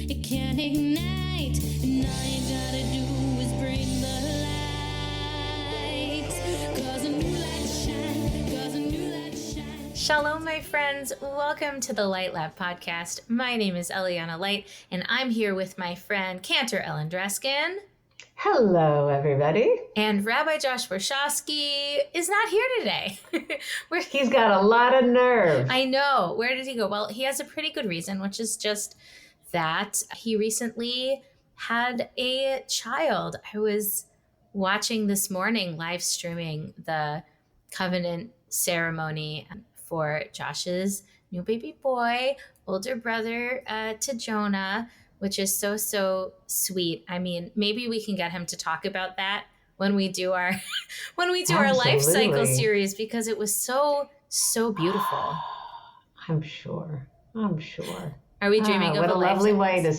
it can ignite, and all you gotta do is bring the light. Cause a new light shine, cause a new light shine. Shalom, my friends. Welcome to the Light Lab podcast. My name is Eliana Light, and I'm here with my friend Cantor Ellen Dreskin. Hello, everybody. And Rabbi Josh Warshawski is not here today. He's got a lot of nerve. I know. Where did he go? Well, he has a pretty good reason, which is just that he recently had a child. I was watching this morning, live streaming the covenant ceremony for Josh's new baby boy, older brother to Jonah, which is so sweet. I mean, maybe we can get him to talk about that when we do our our life cycle series, because it was so beautiful. I'm sure. Are we dreaming of what a lovely way to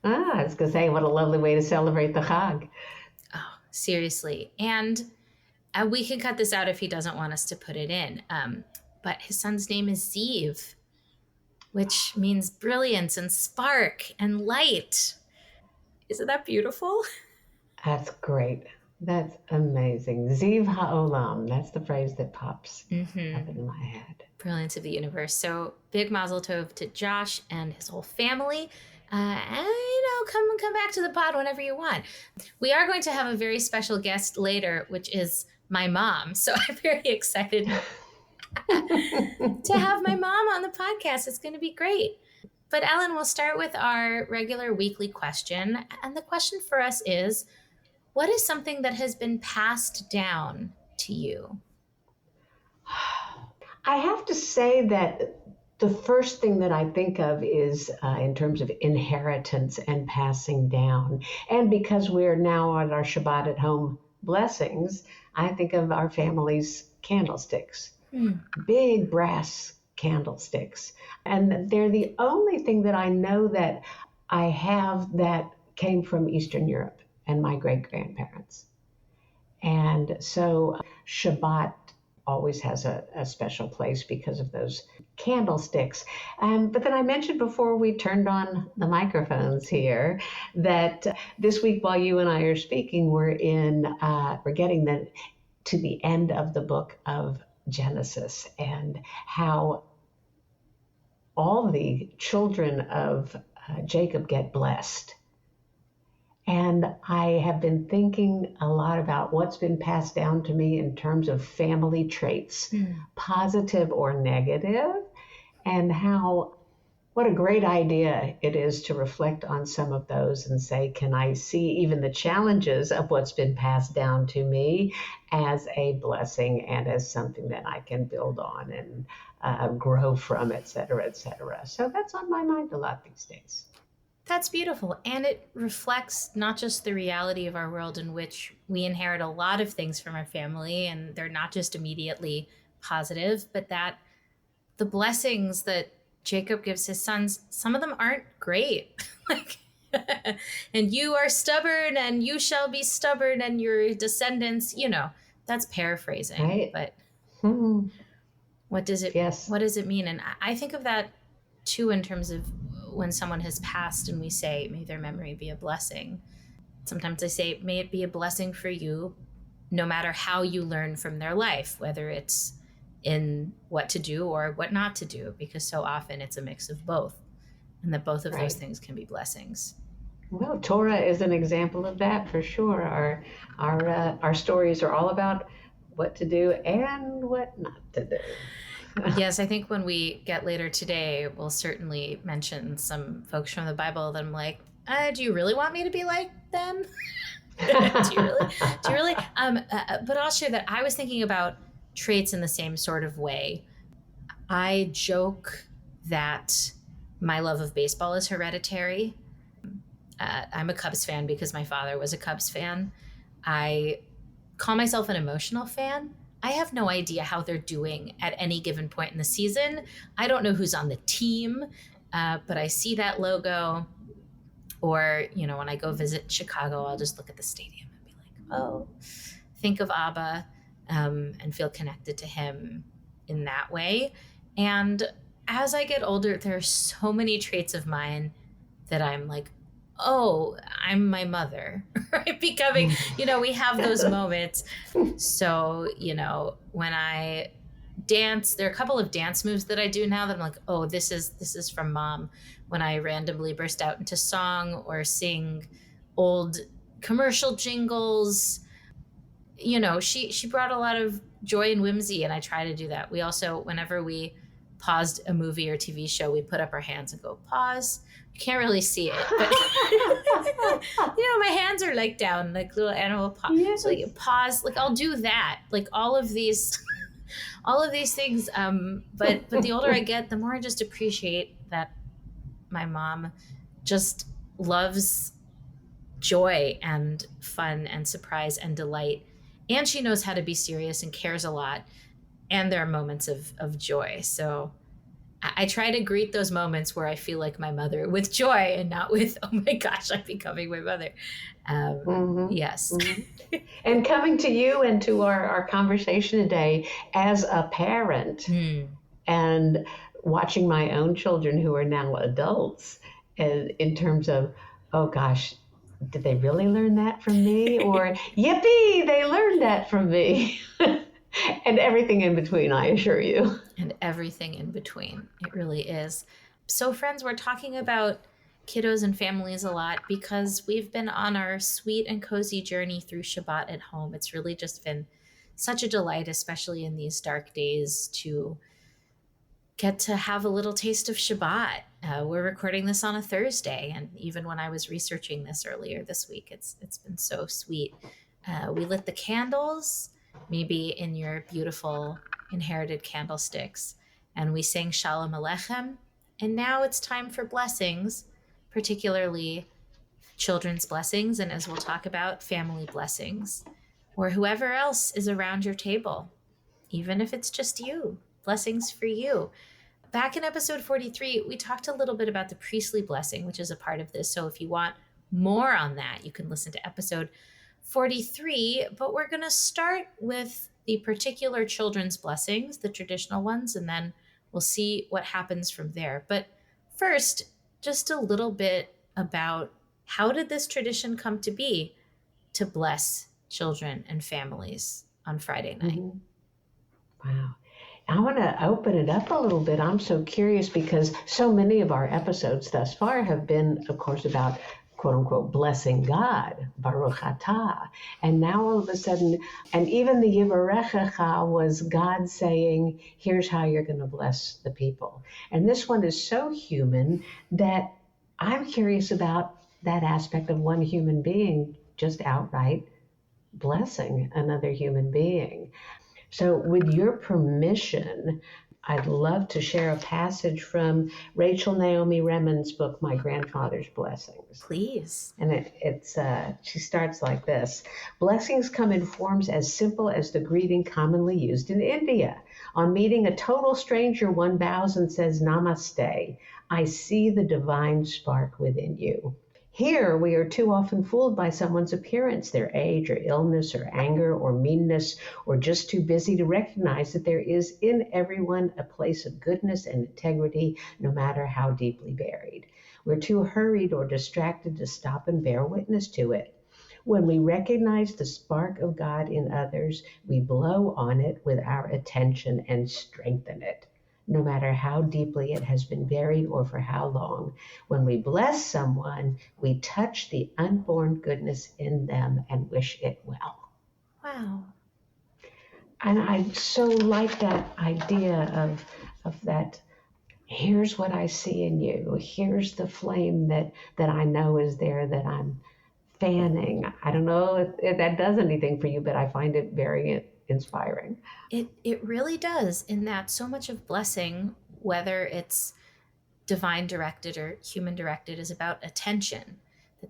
I was gonna say, what a lovely way to celebrate the Chag. Oh, seriously. And we can cut this out if he doesn't want us to put it in. But his son's name is Ziv, which means brilliance and spark and light. Isn't that beautiful? That's great. That's amazing. Ziv ha'olam. That's the phrase that pops up in my head. Brilliance of the universe. So big mazel tov to Josh and his whole family. And, come back to the pod whenever you want. We are going to have a very special guest later, which is my mom. So I'm very excited to have my mom on the podcast. It's going to be great. But Ellen, we'll start with our regular weekly question. And the question for us is, what is something that has been passed down to you? I have to say that the first thing that I think of is in terms of inheritance and passing down. And because we're now on our Shabbat at home blessings, I think of our family's candlesticks, big brass candlesticks. And they're the only thing that I know that I have that came from Eastern Europe and my great-grandparents. And so Shabbat always has a special place because of those candlesticks. But then I mentioned before we turned on the microphones here that this week while you and I are speaking, we're getting to the end of the book of Genesis and how all the children of Jacob get blessed. And I have been thinking a lot about what's been passed down to me in terms of family traits, positive or negative, and what a great idea it is to reflect on some of those and say, can I see even the challenges of what's been passed down to me as a blessing and as something that I can build on and grow from, et cetera, et cetera. So that's on my mind a lot these days. That's beautiful. And it reflects not just the reality of our world in which we inherit a lot of things from our family and they're not just immediately positive, but that the blessings that Jacob gives his sons, some of them aren't great. And you are stubborn and you shall be stubborn and your descendants, that's paraphrasing. Right. But what does it mean? And I think of that too in terms of when someone has passed and we say, may their memory be a blessing. Sometimes I say, may it be a blessing for you, no matter how you learn from their life, whether it's in what to do or what not to do, because so often it's a mix of both, and that both of those things can be blessings. Well, Torah is an example of that for sure. Our stories are all about what to do and what not to do. Yes, I think when we get later today, we'll certainly mention some folks from the Bible that I'm like, do you really want me to be like them? Do you really? But I'll share that I was thinking about traits in the same sort of way. I joke that my love of baseball is hereditary. I'm a Cubs fan because my father was a Cubs fan. I call myself an emotional fan. I have no idea how they're doing at any given point in the season. I don't know who's on the team, but I see that logo. Or, when I go visit Chicago, I'll just look at the stadium and be like, oh, think of Abba, and feel connected to him in that way. And as I get older, there are so many traits of mine that I'm like, oh, I'm my mother, right? Becoming, we have those moments. So, when I dance, there are a couple of dance moves that I do now that I'm like, oh, this is from mom. When I randomly burst out into song or sing old commercial jingles, she brought a lot of joy and whimsy, and I try to do that. We also, whenever we paused a movie or TV show, we put up our hands and go pause. You can't really see it, but my hands are like down, like little animal paws. Yes. So like pause, like I'll do that, like all of these things. But the older I get, the more I just appreciate that my mom just loves joy and fun and surprise and delight, and she knows how to be serious and cares a lot, and there are moments of joy. So I try to greet those moments where I feel like my mother with joy and not with, oh my gosh, I'm becoming my mother. Yes. Mm-hmm. And coming to you and to our conversation today as a parent and watching my own children who are now adults, and in terms of, oh gosh, did they really learn that from me? Or yippee, they learned that from me. And everything in between, I assure you. And everything in between. It really is. So, friends, we're talking about kiddos and families a lot because we've been on our sweet and cozy journey through Shabbat at home. It's really just been such a delight, especially in these dark days, to get to have a little taste of Shabbat. We're recording this on a Thursday, and even when I was researching this earlier this week, it's been so sweet. We lit the candles, maybe in your beautiful inherited candlesticks, and we sang Shalom Aleichem. And now it's time for blessings, particularly children's blessings, and as we'll talk about, family blessings, or whoever else is around your table, even if it's just you. Blessings for you. Back in episode 43, we talked a little bit about the priestly blessing, which is a part of this. So if you want more on that, you can listen to episode 43. But we're going to start with the particular children's blessings, the traditional ones, and then we'll see what happens from there. But first, just a little bit about how did this tradition come to be to bless children and families on Friday night? Mm-hmm. Wow. I want to open it up a little bit. I'm so curious because so many of our episodes thus far have been, of course, about quote unquote blessing God, Baruch Atah. And now all of a sudden, and even the Yivarechecha was God saying, here's how you're going to bless the people. And this one is so human that I'm curious about that aspect of one human being just outright blessing another human being. So with your permission, I'd love to share a passage from Rachel Naomi Remen's book, My Grandfather's Blessings. Please. And she starts like this. Blessings come in forms as simple as the greeting commonly used in India. On meeting a total stranger, one bows and says, Namaste. I see the divine spark within you. Here, we are too often fooled by someone's appearance, their age or illness or anger or meanness, or just too busy to recognize that there is in everyone a place of goodness and integrity, no matter how deeply buried. We're too hurried or distracted to stop and bear witness to it. When we recognize the spark of God in others, we blow on it with our attention and strengthen it, no matter how deeply it has been buried or for how long. When we bless someone, we touch the unborn goodness in them and wish it well. Wow. And I so like that idea of that, here's what I see in you. Here's the flame that I know is there that I'm fanning. I don't know if that does anything for you, but I find it very inspiring. It really does, in that so much of blessing, whether it's divine directed or human directed, is about attention.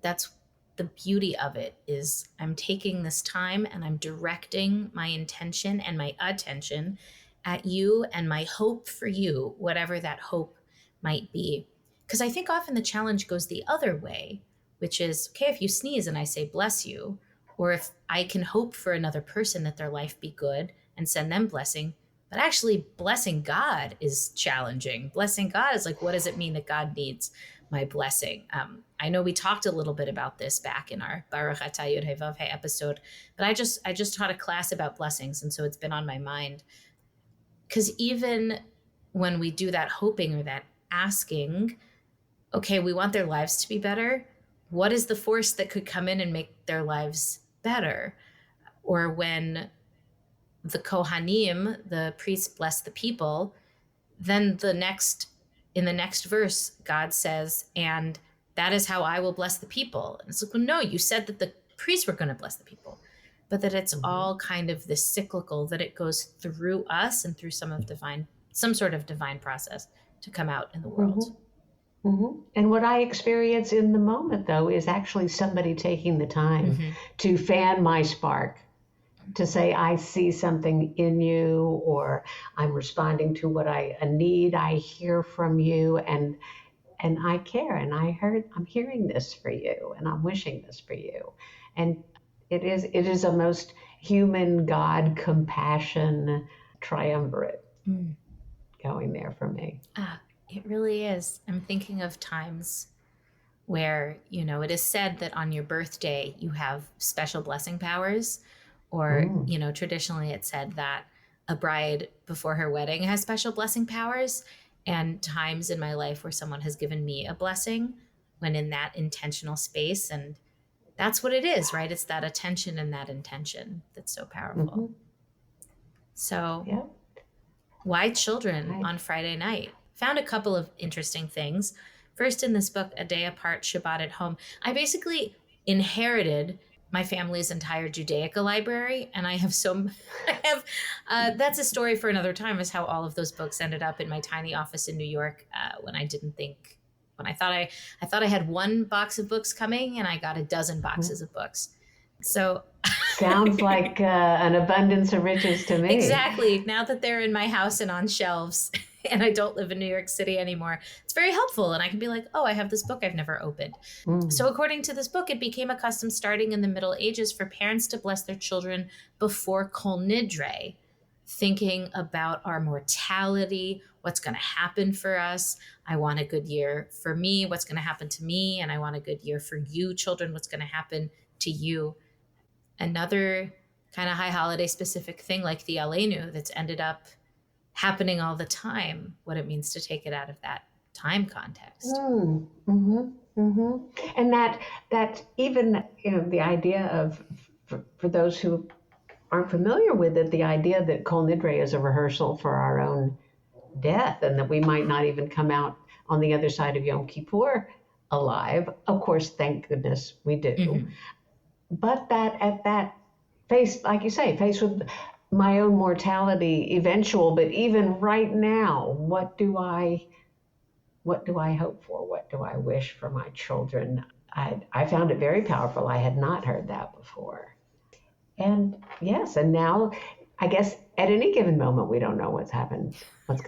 That's the beauty of it, is I'm taking this time and I'm directing my intention and my attention at you and my hope for you, whatever that hope might be. Because I think often the challenge goes the other way, which is, okay, if you sneeze and I say bless you, or if I can hope for another person that their life be good and send them blessing, But actually, blessing God is challenging. Blessing God is like, what does it mean that God needs my blessing? I know we talked a little bit about this back in our Baruch Atah Yud Heh Vav Heh episode, but I just taught a class about blessings, and so it's been on my mind. Because even when we do that hoping or that asking, okay, we want their lives to be better. What is the force that could come in and make their lives better? Or when the Kohanim, the priests, bless the people, then in the next verse, God says, and that is how I will bless the people. And it's like, well, no, you said that the priests were going to bless the people, but that it's all kind of this cyclical, that it goes through us and through some sort of divine process to come out in the world. And what I experience in the moment, though, is actually somebody taking the time to fan my spark, to say, I see something in you, or I'm responding to what a need I hear from you, and I care, and I'm hearing this for you, and I'm wishing this for you. And it is a most human God compassion triumvirate going there for me. It really is. I'm thinking of times where, it is said that on your birthday, you have special blessing powers, or, traditionally it's said that a bride before her wedding has special blessing powers, and times in my life where someone has given me a blessing when in that intentional space. And that's what it is, right? It's that attention and that intention that's so powerful. So why children on Friday night? Found a couple of interesting things. First, in this book, A Day Apart, Shabbat at Home, I basically inherited my family's entire Judaica library. And that's a story for another time, is how all of those books ended up in my tiny office in New York when I thought I had one box of books coming, and I got a dozen boxes of books. So sounds like an abundance of riches to me. Exactly. Now that they're in my house and on shelves, and I don't live in New York City anymore, it's very helpful. And I can be like, oh, I have this book I've never opened. So according to this book, it became a custom starting in the Middle Ages for parents to bless their children before Kol Nidre, thinking about our mortality, what's going to happen for us. I want a good year for me, what's going to happen to me, and I want a good year for you, children, what's going to happen to you. Another kind of high holiday specific thing like the Aleinu that's ended up happening all the time, what it means to take it out of that time context. And that even, the idea of, for those who aren't familiar with it, the idea that Kol Nidre is a rehearsal for our own death, and that we might not even come out on the other side of Yom Kippur alive. Of course, thank goodness we do. But that at that face, like you say, faced with my own mortality eventual, but even right now, what do I hope for? What do I wish for my children? I found it very powerful. I had not heard that before. And yes, and now I guess at any given moment, we don't know what's going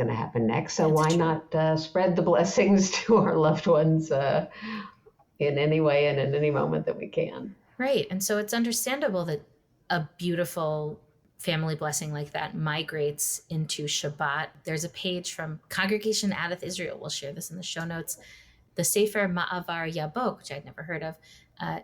to happen next. So why not spread the blessings to our loved ones in any way and in any moment that we can. Right. And so it's understandable that a beautiful family blessing like that migrates into Shabbat. There's a page from Congregation Adath Israel. We'll share this in the show notes. The Sefer Ma'avar Yabok, which I'd never heard of,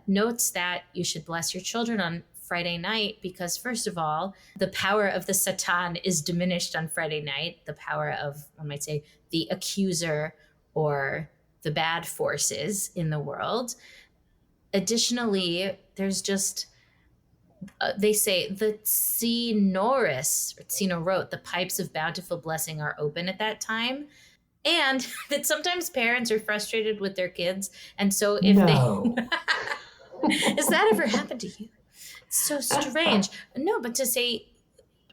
notes that you should bless your children on Friday night because, first of all, the power of the Satan is diminished on Friday night. The power of, one might say, the accuser or the bad forces in the world. Additionally, there's just, they say the Tzinorot, the pipes of bountiful blessing are open at that time. And that sometimes parents are frustrated with their kids. And so if has that ever happened to you? It's so strange. No, but to say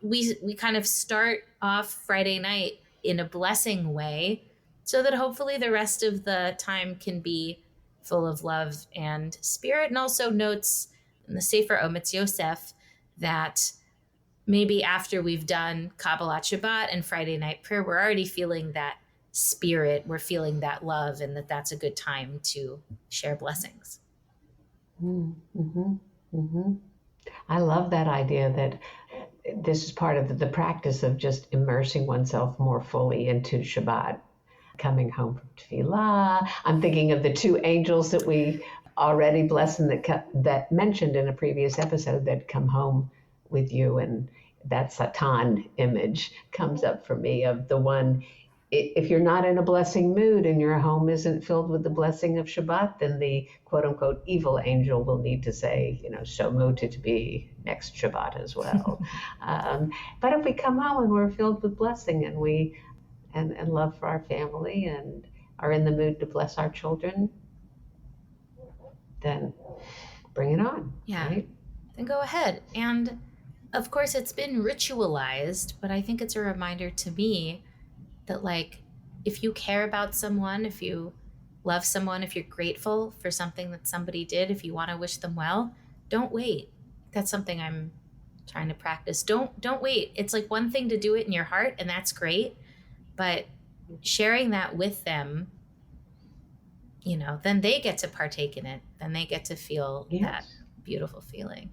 we kind of start off Friday night in a blessing way so that hopefully the rest of the time can be full of love and spirit. And also notes in the Sefer Ometz Yosef that maybe after we've done Kabbalat Shabbat and Friday night prayer, we're already feeling that spirit, we're feeling that love, and that's a good time to share blessings. I love that idea that this is part of the practice of just immersing oneself more fully into Shabbat. Coming home from Tefillah. I'm thinking of the two angels that we already blessed and that mentioned in a previous episode that come home with you, and that Satan image comes up for me of the one. If you're not in a blessing mood and your home isn't filled with the blessing of Shabbat, then the quote unquote evil angel will need to say, so mooted to be next Shabbat as well. But if we come home and we're filled with blessing and and love for our family and are in the mood to bless our children, then bring it on. Yeah. Right? Then go ahead. And of course, it's been ritualized, but I think it's a reminder to me that, like, if you care about someone, if you love someone, if you're grateful for something that somebody did, if you want to wish them well, don't wait. That's something I'm trying to practice. Don't wait. It's like one thing to do it in your heart, and that's great. But sharing that with them, then they get to partake in it. Then they get to feel that beautiful feeling.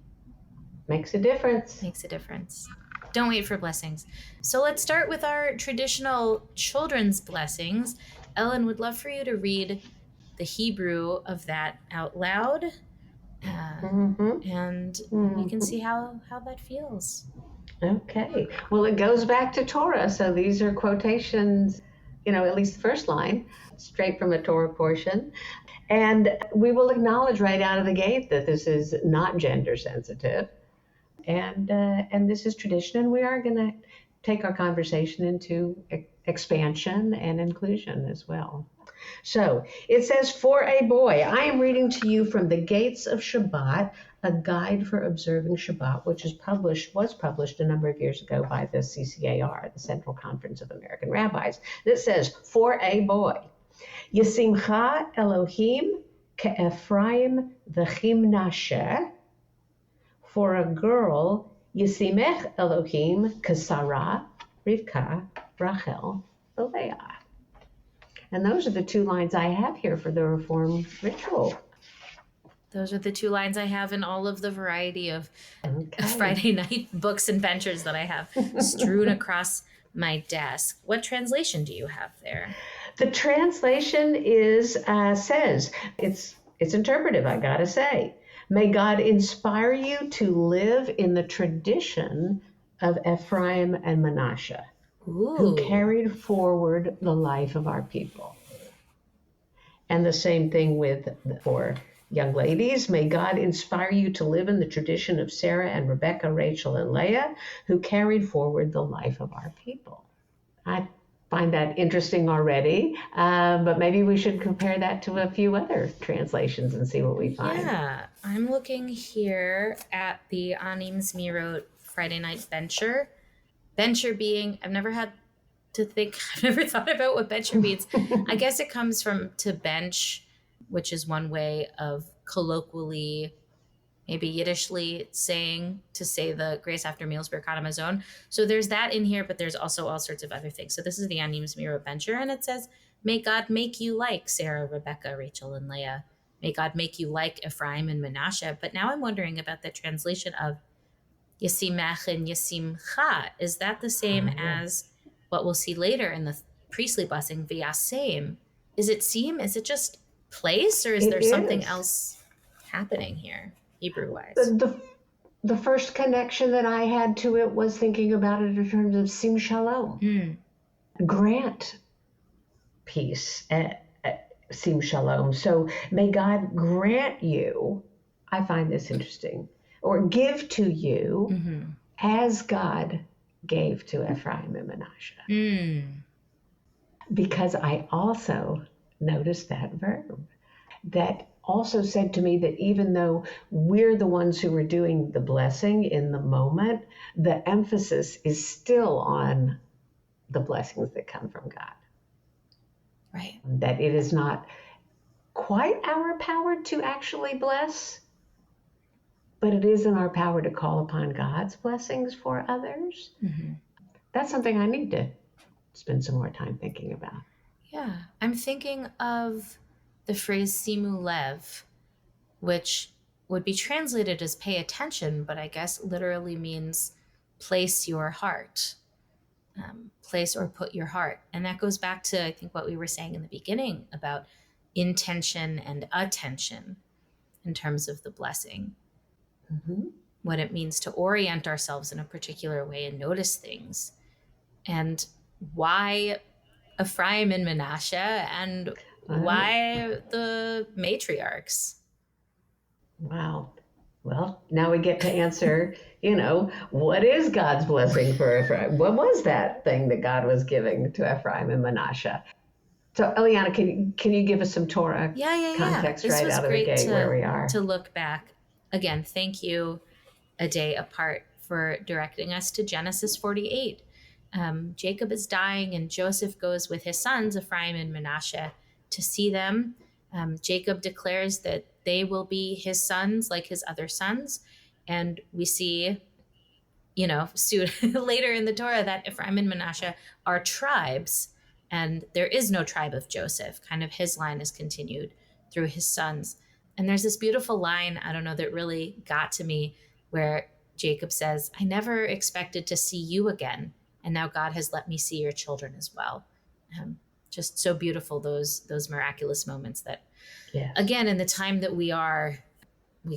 Makes a difference. Makes a difference. Don't wait for blessings. So let's start with our traditional children's blessings. Ellen, would love for you to read the Hebrew of that out loud. And we can see how that feels. Okay. Well, it goes back to Torah. So these are quotations, at least the first line, straight from a Torah portion. And we will acknowledge right out of the gate that this is not gender sensitive. And this is tradition. And we are going to take our conversation into expansion and inclusion as well. So it says, for a boy, I am reading to you from the Gates of Shabbat, a guide for observing Shabbat, which was published a number of years ago by the CCAR, the Central Conference of American Rabbis. It says, for a boy, Yisimcha Elohim ke'Ephraim v'chimnashe. For a girl, Yisimech Elohim keSarah, Rivka, Rachel, Leah. And those are the two lines I have here for the Reform ritual. Those are the two lines I have in all of the variety of Friday night books and ventures that I have strewn across my desk. What translation do you have there? The translation says, it's interpretive, I gotta say. May God inspire you to live in the tradition of Ephraim and Manasseh, who carried forward the life of our people. And the same thing for young ladies. May God inspire you to live in the tradition of Sarah and Rebecca, Rachel and Leah, who carried forward the life of our people. I find that interesting already, but maybe we should compare that to a few other translations and see what we find. Yeah, I'm looking here at the Anim Zmirot Friday Night Venture. Venture being, I've never thought about what venture means. I guess it comes from to bench, which is one way of colloquially, maybe Yiddishly to say the grace after meals, Birkat Hamazon. So there's that in here, but there's also all sorts of other things. So this is the Anim Zmirot Venture, and it says, may God make you like Sarah, Rebecca, Rachel, and Leah. May God make you like Ephraim and Manasseh. But now I'm wondering about the translation of Yisimech and Yisimcha. Is that the same as what we'll see later in the priestly blessing, V'yasem? Is it seem? Is it just place, or is there something else happening here, Hebrew-wise? The first connection that I had to it was thinking about it in terms of Sim Shalom. Grant peace, Sim Shalom. So may God grant you, I find this interesting, or give to you as God gave to Ephraim and Manasseh. Because I also noticed that verb that also said to me that even though we're the ones who are doing the blessing in the moment, the emphasis is still on the blessings that come from God. Right. That it is not quite our power to actually bless, but it is in our power to call upon God's blessings for others. That's something I need to spend some more time thinking about. Yeah, I'm thinking of the phrase simu lev, which would be translated as pay attention, but I guess literally means place your heart, place or put your heart. And that goes back to, I think, what we were saying in the beginning about intention and attention in terms of the blessing. Mm-hmm. What it means to orient ourselves in a particular way and notice things. And why Ephraim and Manasseh, and why the matriarchs? Wow. Well, now we get to answer, what is God's blessing for Ephraim? What was that thing that God was giving to Ephraim and Manasseh? So, Eliana, can you give us some Torah context This right was out of the great gate where we are? to look back. Again, thank you, A Day Apart, for directing us to Genesis 48. Jacob is dying, and Joseph goes with his sons, Ephraim and Manasseh, to see them. Jacob declares that they will be his sons like his other sons. And we see, soon later in the Torah that Ephraim and Manasseh are tribes, and there is no tribe of Joseph. Kind of his line is continued through his sons. And there's this beautiful line, I don't know, that really got to me, where Jacob says, I never expected to see you again, and now God has let me see your children as well. Just so beautiful, those miraculous moments that, yes. Again, in the time that we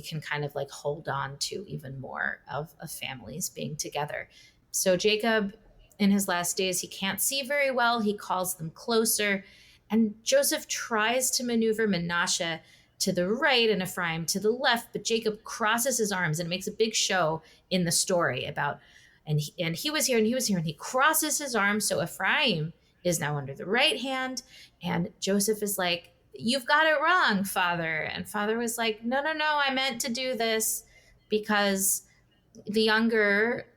can kind of like hold on to even more of families being together. So Jacob, in his last days, he can't see very well. He calls them closer. And Joseph tries to maneuver Manasseh to the right and Ephraim to the left, but Jacob crosses his arms and makes a big show in the story about, and he was here and he was here, and he crosses his arms. So Ephraim is now under the right hand, and Joseph is like, you've got it wrong, Father. And Father was like, no, I meant to do this because the younger,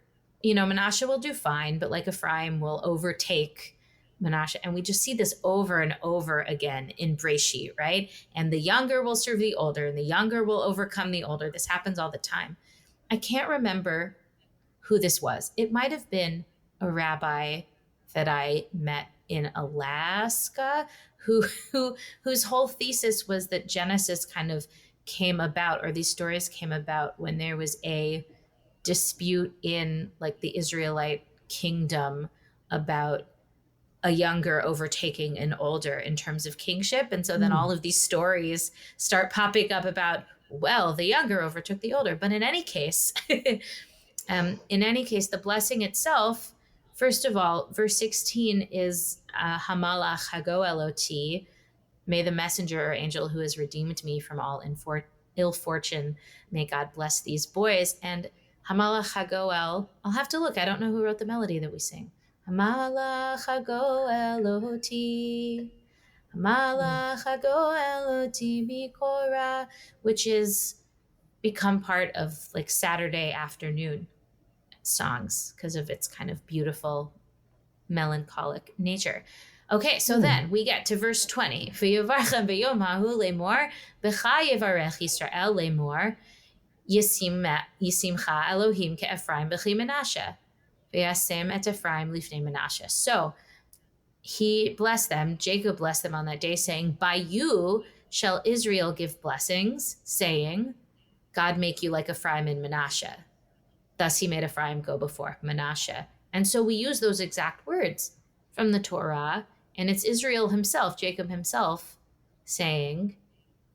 Manasseh will do fine, but like Ephraim will overtake Manasseh. And we just see this over and over again in Breshit, right? And the younger will serve the older, and the younger will overcome the older. This happens all the time. I can't remember who this was. It might have been a rabbi that I met in Alaska whose whole thesis was that Genesis kind of came about, or these stories came about, when there was a dispute in like the Israelite kingdom about a younger overtaking an older in terms of kingship. And so then all of these stories start popping up about, well, the younger overtook the older. But in any case, the blessing itself, first of all, verse 16 is Hamalach Hago Eloti, may the messenger or angel who has redeemed me from all ill fortune, may God bless these boys. And Hamalach Hago I'll have to look. I don't know who wrote the melody that we sing. Hamalach Hago Eloti, Hamalach Hago Eloti Bikora, which is become part of like Saturday afternoon songs because of its kind of beautiful melancholic nature. Okay, so then we get to verse 20. V'yovarchem b'yom ha'hu lemor, b'cha yevarech Yisrael lemor, yisimcha Elohim ke'Ephraim b'chi Menashe, v'yasem et Ephraim lifnei Menashe. So he blessed them, Jacob blessed them on that day, saying, by you shall Israel give blessings, saying, God make you like Ephraim and Manasseh. Thus he made Ephraim go before Manasseh. And so we use those exact words from the Torah, and it's Israel himself, Jacob himself, saying,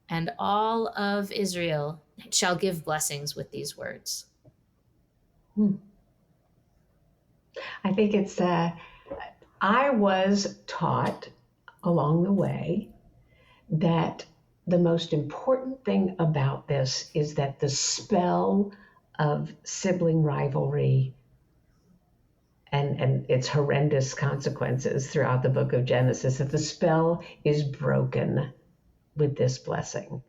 and all of Israel shall give blessings with these words. I think it's, I was taught along the way that the most important thing about this is that the spell of sibling rivalry and its horrendous consequences throughout the book of Genesis, that the spell is broken with this blessing.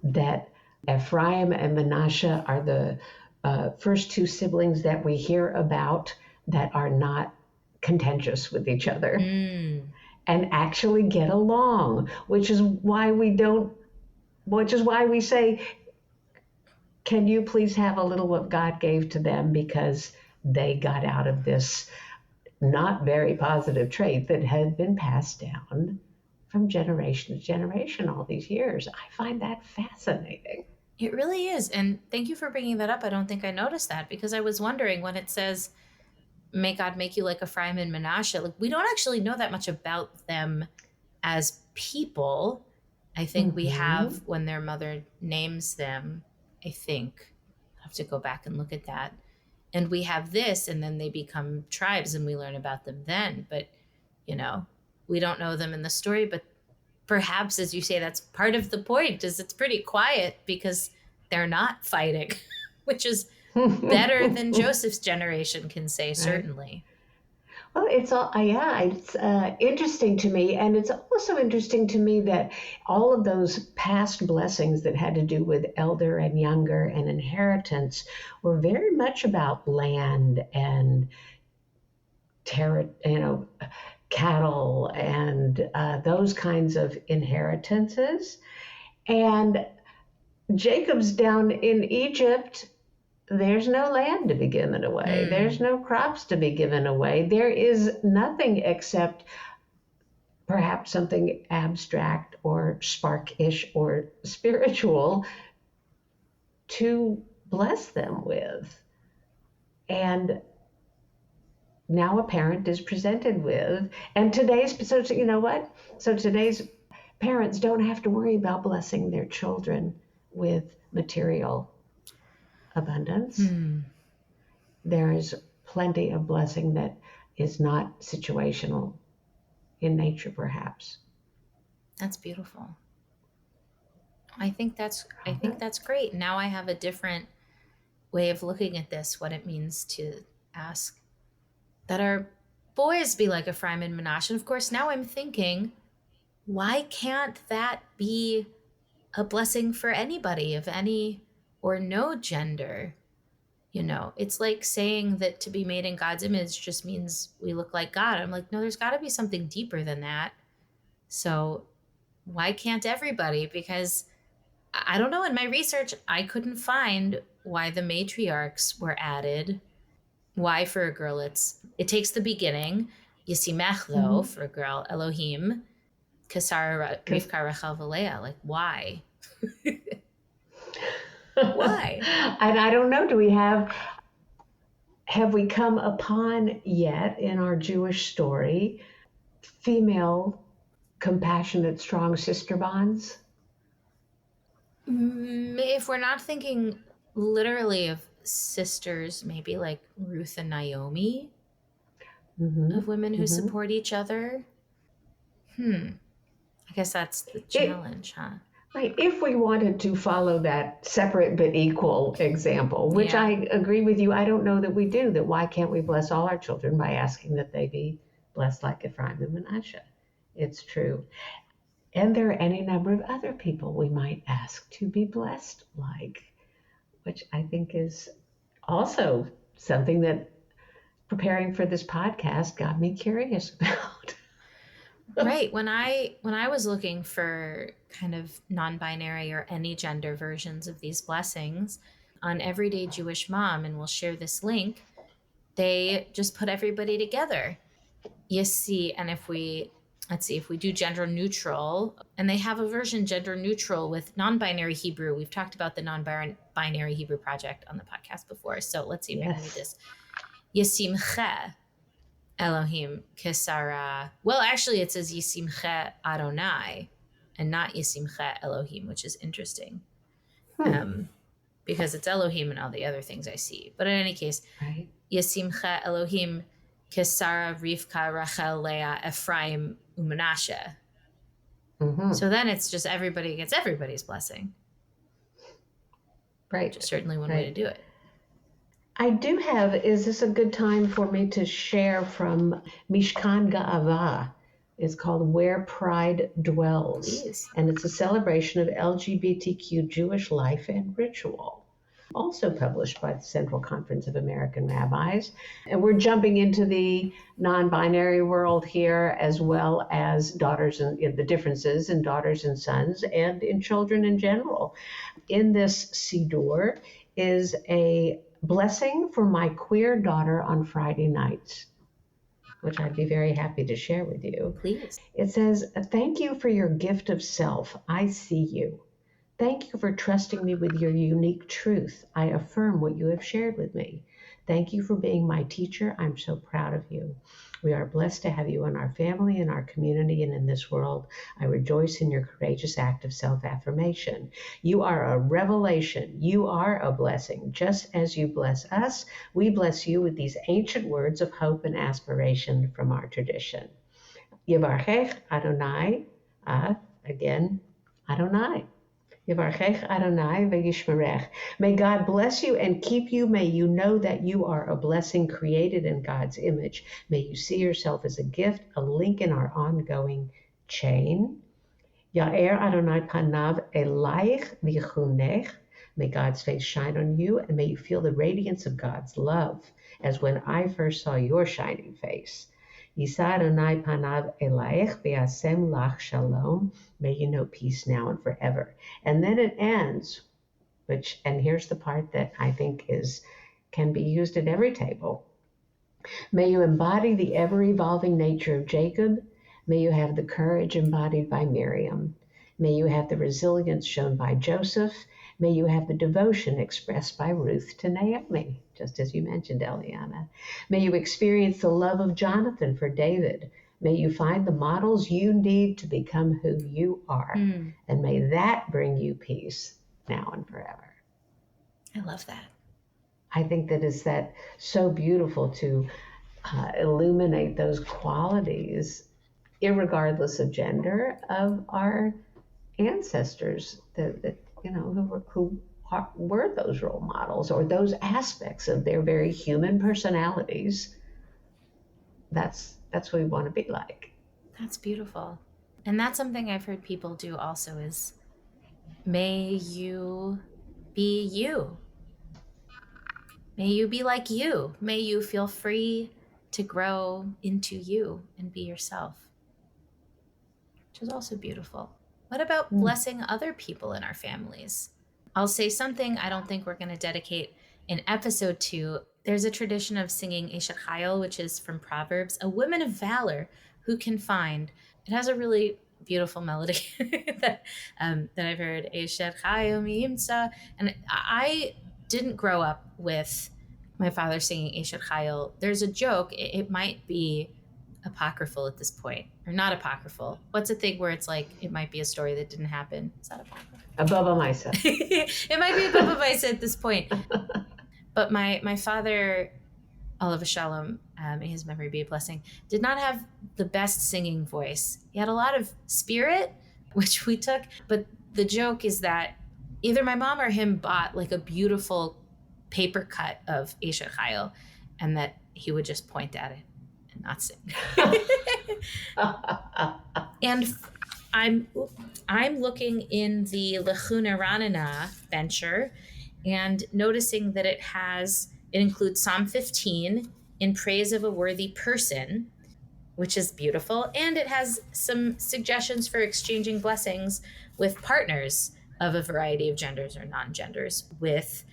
That Ephraim and Manasseh are the first two siblings that we hear about that are not contentious with each other and actually get along, which is why we say, can you please have a little what God gave to them, because they got out of this not very positive trait that had been passed down from generation to generation all these years. I find that fascinating. It really is. And thank you for bringing that up. I don't think I noticed that because I was wondering when it says, may God make you like Ephraim and Manasseh, like we don't actually know that much about them as people. I think we Mm-hmm. have when their mother names them, I think. I have to go back and look at that. And we have this, and then they become tribes and we learn about them then. But, you know, we don't know them in the story, but perhaps, as you say, that's part of the point is it's pretty quiet because they're not fighting, which is better than Joseph's generation can say, Right. certainly. Well, it's all, yeah, it's interesting to me. And it's also interesting to me that all of those past blessings that had to do with elder and younger and inheritance were very much about land and cattle and those kinds of inheritances. And Jacob's down in Egypt. There's no land to be given away. There's no crops to be given away. There is nothing except perhaps something abstract or spark-ish or spiritual to bless them with. And now a parent is presented with, and so you know what? So today's parents don't have to worry about blessing their children with material abundance. There is plenty of blessing that is not situational in nature, perhaps. That's beautiful. I think that's great. Now I have a different way of looking at this, what it means to ask that our boys be like Ephraim and Manasseh. And of course, now I'm thinking, why can't that be a blessing for anybody of any or no gender? You know, it's like saying that to be made in God's image just means we look like God. I'm like, no, there's got to be something deeper than that. So why can't everybody? Because I don't know. In my research, I couldn't find why the matriarchs were added. Why for a girl it takes the beginning. Yisimech though, for a girl, Elohim, Kesara Rivka Rachel V'Leah. Like why? Why? And I don't know, have we come upon yet in our Jewish story female compassionate strong sister bonds? If we're not thinking literally of sisters, maybe like Ruth and Naomi, of women who support each other. I guess that's the challenge, huh? Right. If we wanted to follow that separate but equal example, which Yeah. I agree with you, I don't know that we do, that why can't we bless all our children by asking that they be blessed like Ephraim and Manasseh? It's true. And there are any number of other people we might ask to be blessed like, which I think is also something that preparing for this podcast got me curious about. Right. When I was looking for kind of non-binary or any gender versions of these blessings on Everyday Jewish Mom, and we'll share this link, they just put everybody together. You see, and if we do gender neutral, and they have a version gender neutral with non-binary Hebrew. We've talked about the non-binary Hebrew project on the podcast before. So let's see if I can read this. Yisimche Elohim Kesara. Well, actually, it says Yisimche Adonai and not Yisimche Elohim, which is interesting. Because it's Elohim and all the other things I see. But in any case, Right. Yisimche Elohim Kesara, Rivka, Rachel, Leah, Ephraim, Manasseh. So then it's just everybody gets everybody's blessing. Right. Which is certainly one way to do it. Is this a good time for me to share from Mishkan Ga'ava? It's called Where Pride Dwells. Please. And it's a celebration of LGBTQ Jewish life and ritual. Also published by the Central Conference of American Rabbis. And we're jumping into the non-binary world here, as well as the differences in daughters and sons and in children in general. In this Siddur is a blessing for my queer daughter on Friday nights, which I'd be very happy to share with you. Please. It says, "Thank you for your gift of self. I see you. Thank you for trusting me with your unique truth. I affirm what you have shared with me. Thank you for being my teacher. I'm so proud of you. We are blessed to have you in our family, in our community, and in this world. I rejoice in your courageous act of self-affirmation. You are a revelation. You are a blessing. Just as you bless us, we bless you with these ancient words of hope and aspiration from our tradition. Yevarchech Adonai, again, Adonai. Yevarchech Adonai v'yishmerech. May God bless you and keep you. May you know that you are a blessing created in God's image. May you see yourself as a gift, a link in our ongoing chain. Ya'er Adonai panav elaich v'yichunech. May God's face shine on you, and may you feel the radiance of God's love, as when I first saw your shining face. Yisa Adonai panav elaich v'yasem lach shalom. May you know peace now and forever. And then it ends, and here's the part that I think can be used at every table. May you embody the ever-evolving nature of Jacob. May you have the courage embodied by Miriam. May you have the resilience shown by Joseph. May you have the devotion expressed by Ruth to Naomi, just as you mentioned, Eliana. May you experience the love of Jonathan for David. May you find the models you need to become who you are. And may that bring you peace now and forever. I love that. I think that so beautiful to illuminate those qualities, irregardless of gender, of our ancestors that who were those role models, or those aspects of their very human personalities. That's what we want to be like. That's beautiful. And that's something I've heard people do also is, may you be you. May you be like you. May you feel free to grow into you and be yourself, which is also beautiful. What about blessing other people in our families? I'll say something I don't think we're going to dedicate an episode to. There's a tradition of singing Eshet Chayil, which is from Proverbs, a woman of valor who can find. It has a really beautiful melody that I've heard, Eshet Chayil Miyimsa. And I didn't grow up with my father singing Eshet Chayil. There's a joke, it might be apocryphal at this point, or not apocryphal. What's a thing where it's like, it might be a story that didn't happen? Is that apocryphal? A Baba Misa. It might be a Baba Misa at this point. But my father, Olav Shalom, may his memory be a blessing, did not have the best singing voice. He had a lot of spirit, which we took. But the joke is that either my mom or him bought like a beautiful paper cut of Eshet Chayil, and that he would just point at it and not sing. And I'm looking in the Lechuna Ranana venture and noticing that it includes Psalm 15 in praise of a worthy person, which is beautiful. And it has some suggestions for exchanging blessings with partners of a variety of genders or non-genders, with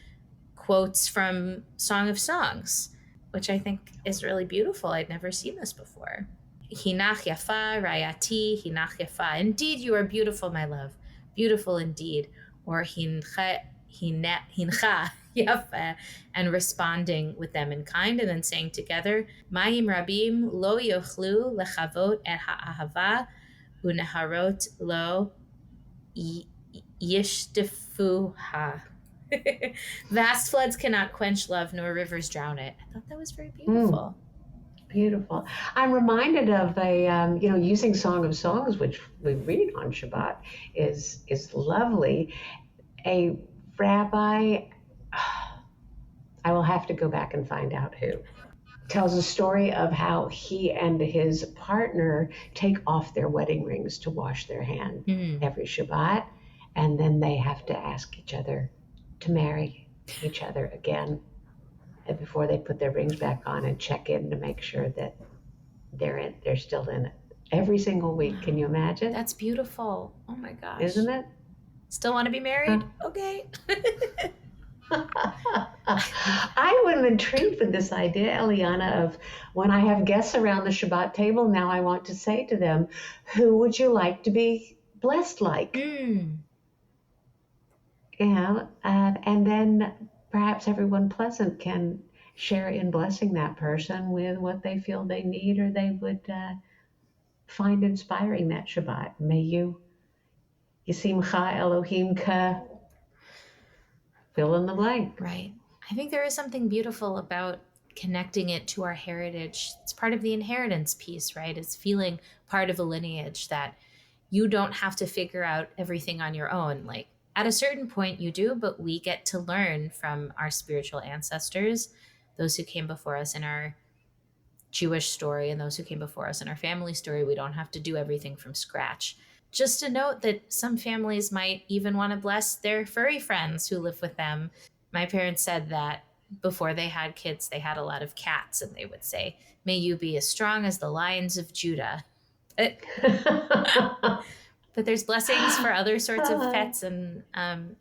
quotes from Song of Songs, which I think is really beautiful. I'd never seen this before. Hinach yafa, rayati, hinach yafa. Indeed, you are beautiful, my love. Beautiful indeed. Or hincha yafa, and responding with them in kind, and then saying together, Mayim rabim lo yochlu lechavot et ha'ahava uneharot lo yishtifuha. Vast floods cannot quench love, nor rivers drown it. I thought that was very beautiful. Beautiful. I'm reminded of using Song of Songs, which we read on Shabbat, is lovely. A rabbi, I will have to go back and find out who, tells a story of how he and his partner take off their wedding rings to wash their hand every Shabbat, and then they have to ask each other to marry each other again before they put their rings back on, and check in to make sure that they're still in it every single week. Can you imagine? That's beautiful. Oh my gosh. Isn't it? Still want to be married? Okay. I am intrigued with this idea, Eliana, of when I have guests around the Shabbat table, now I want to say to them, who would you like to be blessed like? And then perhaps everyone present can share in blessing that person with what they feel they need or they would find inspiring that Shabbat. May you Yisimcha Elohim ka fill in the blank. Right. I think there is something beautiful about connecting it to our heritage. It's part of the inheritance piece, right? It's feeling part of a lineage that you don't have to figure out everything on your own. Like at a certain point you do, but we get to learn from our spiritual ancestors, those who came before us in our Jewish story and those who came before us in our family story. We don't have to do everything from scratch. Just a note that some families might even want to bless their furry friends who live with them. My parents said that before they had kids, they had a lot of cats, and they would say, "May you be as strong as the lions of Judah." But, but there's blessings for other sorts of pets and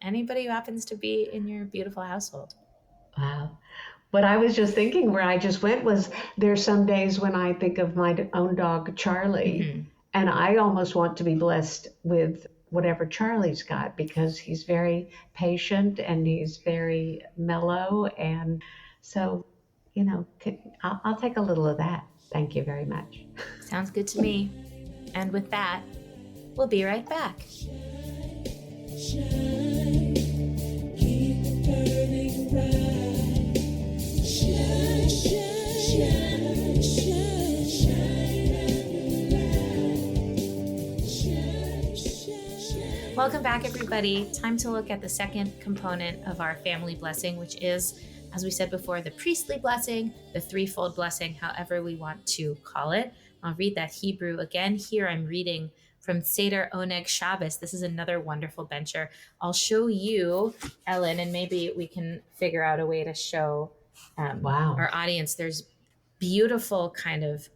anybody who happens to be in your beautiful household. Wow. What I was just thinking where I just went was there's some days when I think of my own dog, Charlie, and I almost want to be blessed with whatever Charlie's got because he's very patient and he's very mellow. And so, I'll take a little of that. Thank you very much. Sounds good to me. And with that, we'll be right back. Shine, keep it burning bright. Shine, shine, shine, shine, shine, shine, shine. Welcome back, everybody. Time to look at the second component of our family blessing, which is, as we said before, the priestly blessing, the threefold blessing, however we want to call it. I'll read that Hebrew again. Here I'm reading from Seder Oneg Shabbos. This is another wonderful bencher. I'll show you, Ellen, and maybe we can figure out a way to show our audience. There's beautiful kind of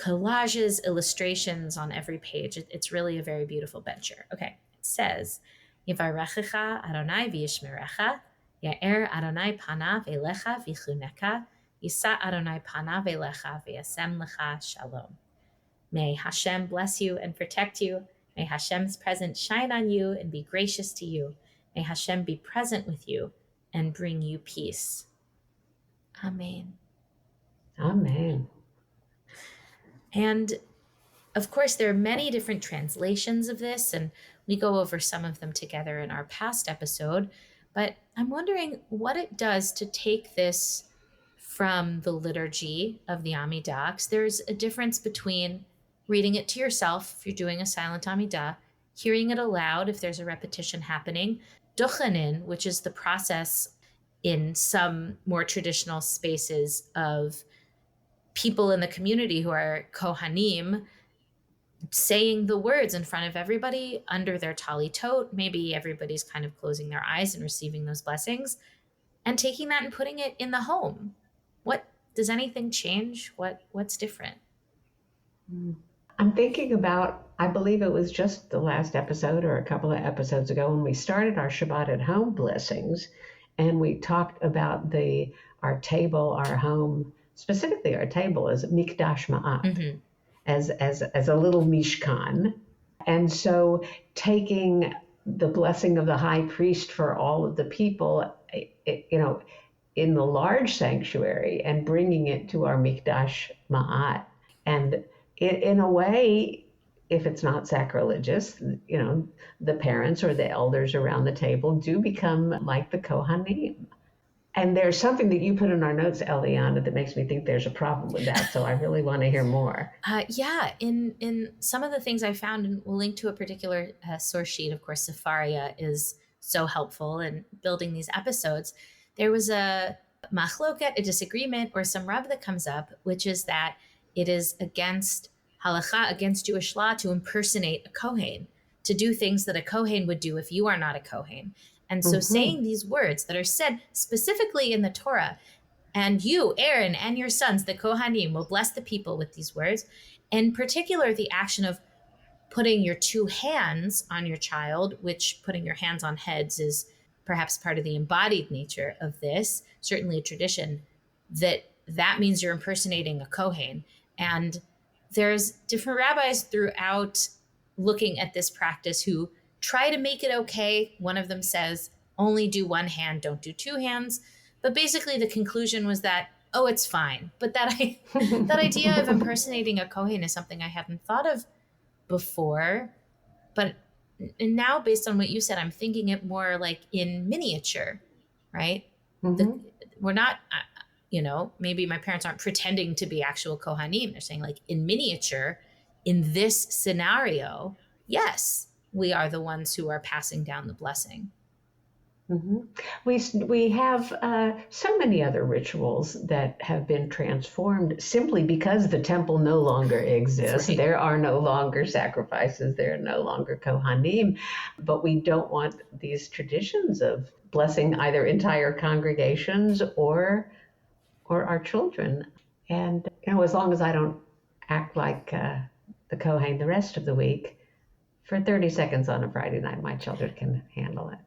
collages, illustrations on every page. It's really a very beautiful bencher. Okay, it says, Yivarechecha Adonai v'yishmerecha, Ya'er Adonai panav elecha v'chuneka, Yisa Adonai panav elecha v'yasem lecha shalom. May Hashem bless you and protect you. May Hashem's presence shine on you and be gracious to you. May Hashem be present with you and bring you peace. Amen. Amen. And of course, there are many different translations of this, and we go over some of them together in our past episode. But I'm wondering what it does to take this from the liturgy of the Amidah. 'Cause there's a difference between reading it to yourself if you're doing a silent Amidah, hearing it aloud if there's a repetition happening, duchanin, which is the process in some more traditional spaces of people in the community who are kohanim, saying the words in front of everybody under their talitot. Maybe everybody's kind of closing their eyes and receiving those blessings, and taking that and putting it in the home. What does anything change? What's different? I'm thinking about, I believe it was just the last episode or a couple of episodes ago when we started our Shabbat at home blessings, and we talked about our table, our home, specifically our table as Mikdash Ma'at, as a little Mishkan. And so taking the blessing of the high priest for all of the people, in the large sanctuary and bringing it to our Mikdash Ma'at. And in a way, if it's not sacrilegious, the parents or the elders around the table do become like the Kohanim. And there's something that you put in our notes, Eliana, that makes me think there's a problem with that. So I really want to hear more. Yeah, in some of the things I found, and we'll link to a particular source sheet. Of course, Sefaria is so helpful in building these episodes. There was a machloket, a disagreement, or some rub that comes up, which is that it is against halacha, against Jewish law, to impersonate a Kohen, to do things that a Kohen would do if you are not a Kohen. And so saying these words that are said specifically in the Torah, and you, Aaron, and your sons, the Kohanim, will bless the people with these words, in particular, the action of putting your two hands on your child, which putting your hands on heads is perhaps part of the embodied nature of this, certainly a tradition, that means you're impersonating a Kohen. And there's different rabbis throughout looking at this practice who try to make it okay. One of them says, only do one hand, don't do two hands. But basically the conclusion was that, oh, it's fine. But that idea of impersonating a Kohen is something I hadn't thought of before. But now, based on what you said, I'm thinking it more like in miniature, right? Mm-hmm. We're not, maybe my parents aren't pretending to be actual Kohanim. They're saying, like, in miniature, in this scenario, yes, we are the ones who are passing down the blessing. Mm-hmm. We have so many other rituals that have been transformed simply because the temple no longer exists. Right. There are no longer sacrifices. There are no longer Kohanim. But we don't want these traditions of blessing either entire congregations or our children. And as long as I don't act like the Kohen the rest of the week, for 30 seconds on a Friday night, my children can handle it.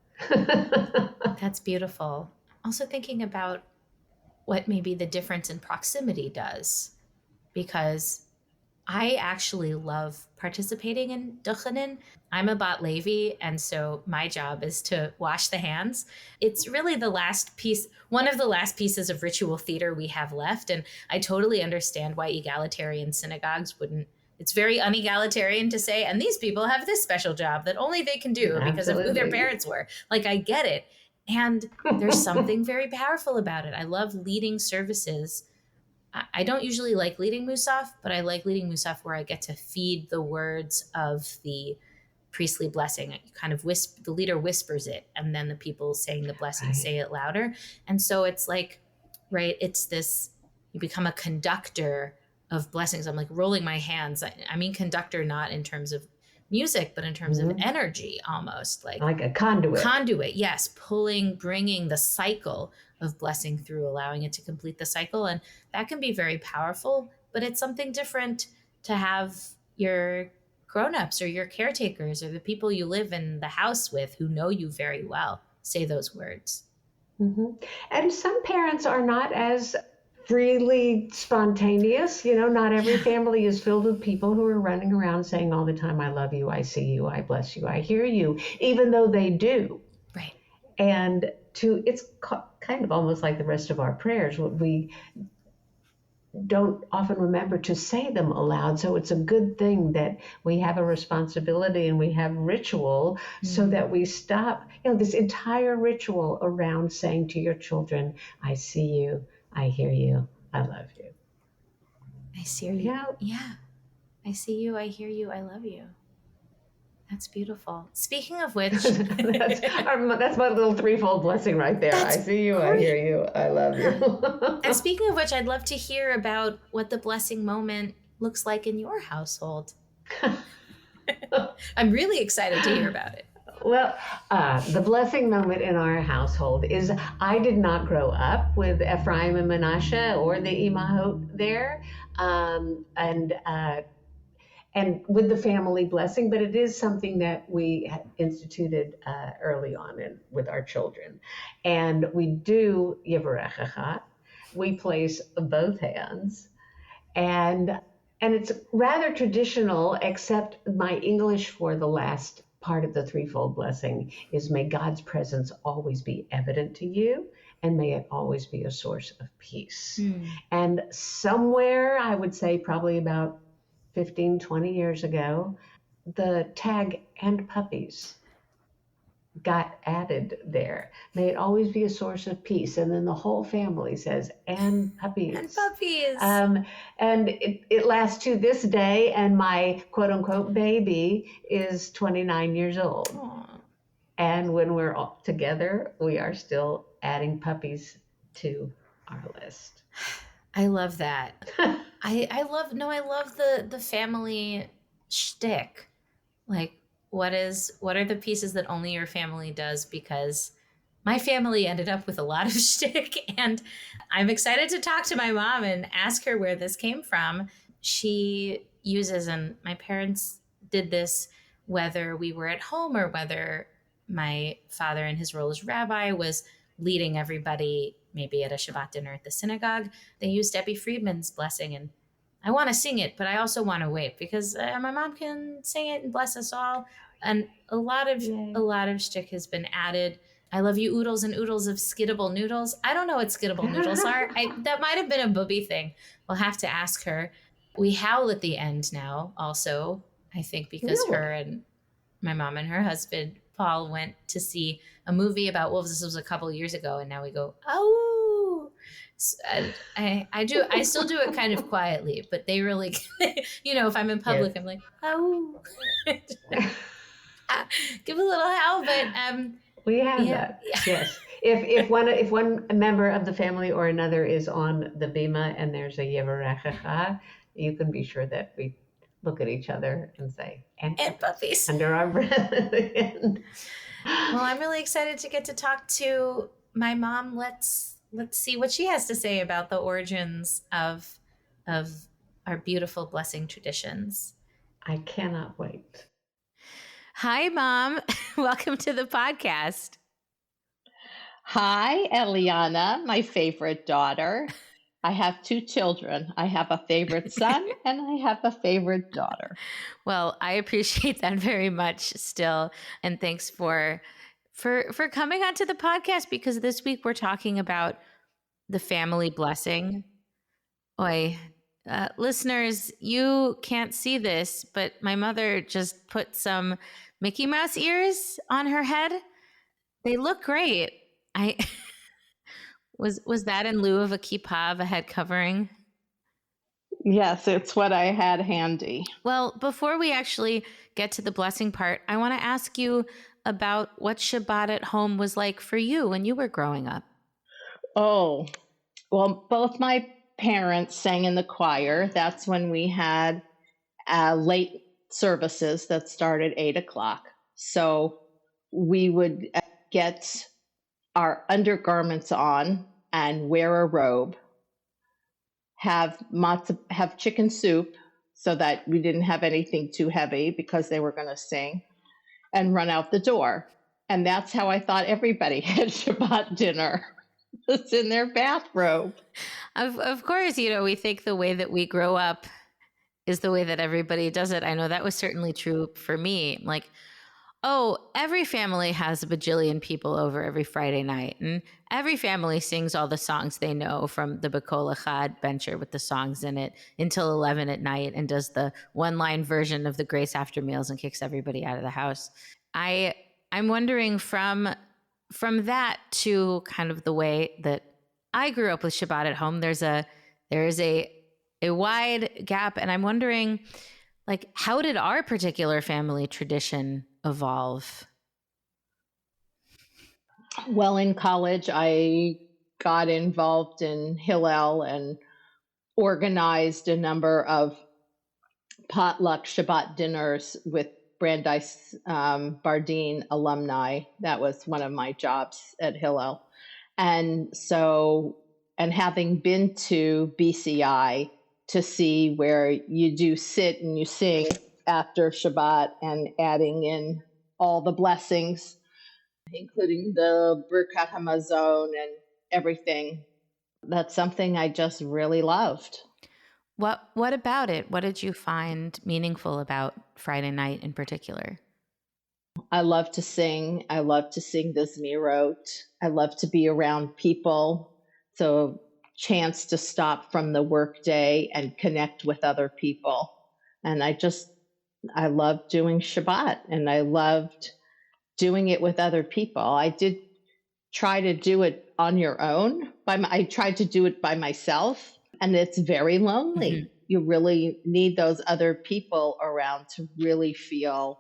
That's beautiful. Also thinking about what maybe the difference in proximity does, because I actually love participating in Duchenin. I'm a Bat Levi, and so my job is to wash the hands. It's really the last piece, one of the last pieces of ritual theater we have left, and I totally understand why egalitarian synagogues wouldn't. It's very unegalitarian to say, and these people have this special job that only they can do because of who their parents were. Like, I get it. And there's something very powerful about it. I love leading services. I don't usually like leading Musaf, but I like leading Musaf where I get to feed the words of the priestly blessing. Kind of the leader whispers it, and then the people saying the blessing say it louder. And so it's like, right, it's this, you become a conductor of blessings. I'm like rolling my hands. I mean, conductor, not in terms of music, but in terms of energy, almost like a conduit. Conduit, yes. Bringing the cycle of blessing through, allowing it to complete the cycle. And that can be very powerful, but it's something different to have your grown-ups or your caretakers or the people you live in the house with who know you very well say those words. Mm-hmm. And some parents are not as freely spontaneous. Not every family is filled with people who are running around saying all the time, I love you, I see you, I bless you, I hear you, even though they do. Right. And it's kind of almost like the rest of our prayers. We don't often remember to say them aloud. So it's a good thing that we have a responsibility and we have ritual so that we stop, this entire ritual around saying to your children, I see you, I hear you, I love you. I see you. Yeah. I see you, I hear you, I love you. That's beautiful. Speaking of which, that's my little threefold blessing right there. I see you, great. I hear you, I love you. And speaking of which, I'd love to hear about what the blessing moment looks like in your household. I'm really excited to hear about it. Well, the blessing moment in our household is I did not grow up with Ephraim and Menashe or the Imahot there. And with the family blessing, but it is something that we instituted early on with our children. And we do Yivarechecha. We place both hands. And it's rather traditional, except my English for the last part of the threefold blessing is may God's presence always be evident to you, and may it always be a source of peace. And somewhere, I would say probably about 15, 20 years ago, the tag "and puppies" got added there. May it always be a source of peace. And then the whole family says, and puppies. And puppies. And it lasts to this day. And my quote unquote baby is 29 years old. Aww. And when we're all together, we are still adding puppies to our list. I love that. I love the family shtick. Like, what are the pieces that only your family does? Because my family ended up with a lot of shtick, and I'm excited to talk to my mom and ask her where this came from. She uses, and my parents did this whether we were at home or whether my father in his role as rabbi was leading everybody maybe at a Shabbat dinner at the synagogue. They used Debbie Friedman's blessing, and I want to sing it, but I also want to wait because my mom can sing it and bless us all. And a lot of shtick has been added. I love you oodles and oodles of skittable noodles. I don't know what skittable noodles are. That might have been a Booby thing. We'll have to ask her. We howl at the end now also, I think because her Really? and my mom and her husband Paul went to see a movie about wolves. This was a couple years ago, and now we go, oh. And I still do it kind of quietly, but they really, if I'm in public, Yes. I'm like, oh. Give a little howl, but We have yeah, that. Yes. If one member of the family or another is on the bima and there's a yevarechecha, you can be sure that we look at each other and say, and and puppies, puppies. under our breath at the end. Well, I'm really excited to get to talk to my mom. Let's see what she has to say about the origins of our beautiful blessing traditions. I cannot wait. Hi, Mom. Welcome to the podcast. Hi, Eliana, my favorite daughter. I have two children. I have a favorite son and I have a favorite daughter. Well, I appreciate that very much still. And thanks for coming onto the podcast, because this week we're talking about the family blessing. Oi, listeners, you can't see this, but my mother just put some Mickey Mouse ears on her head. They look great. I was that in lieu of a kippah, of a head covering? Yes, it's what I had handy. Well, before we actually get to the blessing part, I want to ask you about what Shabbat at home was like for you when you were growing up. Oh, well, both my parents sang in the choir. That's when we had late services that started 8:00. So we would get our undergarments on and wear a robe, have matzah, have chicken soup so that we didn't have anything too heavy because they were going to sing, and run out the door. And that's how I thought everybody had Shabbat dinner. It's in their bathrobe. Of course, we think the way that we grow up is the way that everybody does it. I know that was certainly true for me. Like, oh, every family has a bajillion people over every Friday night, and every family sings all the songs they know from the B'Kol Echad bencher with the songs in it until 11 at night, and does the one-line version of the grace after meals and kicks everybody out of the house. I'm wondering from that to kind of the way that I grew up with Shabbat at home, there is a wide gap, and I'm wondering, like, how did our particular family tradition evolve? Well, in college, I got involved in Hillel and organized a number of potluck Shabbat dinners with Brandeis Bardeen alumni. That was one of my jobs at Hillel. And having been to BCI to see where you do sit and you sing after Shabbat and adding in all the blessings, including the Birkat Hamazon and everything, that's something I just really loved. What about it? What did you find meaningful about Friday night in particular? I love to sing. I love to sing the Zmirot. I love to be around people. So chance to stop from the workday and connect with other people. And I loved doing Shabbat, and I loved doing it with other people. I did try to do it on your own. I tried to do it by myself, and it's very lonely. Mm-hmm. You really need those other people around to really feel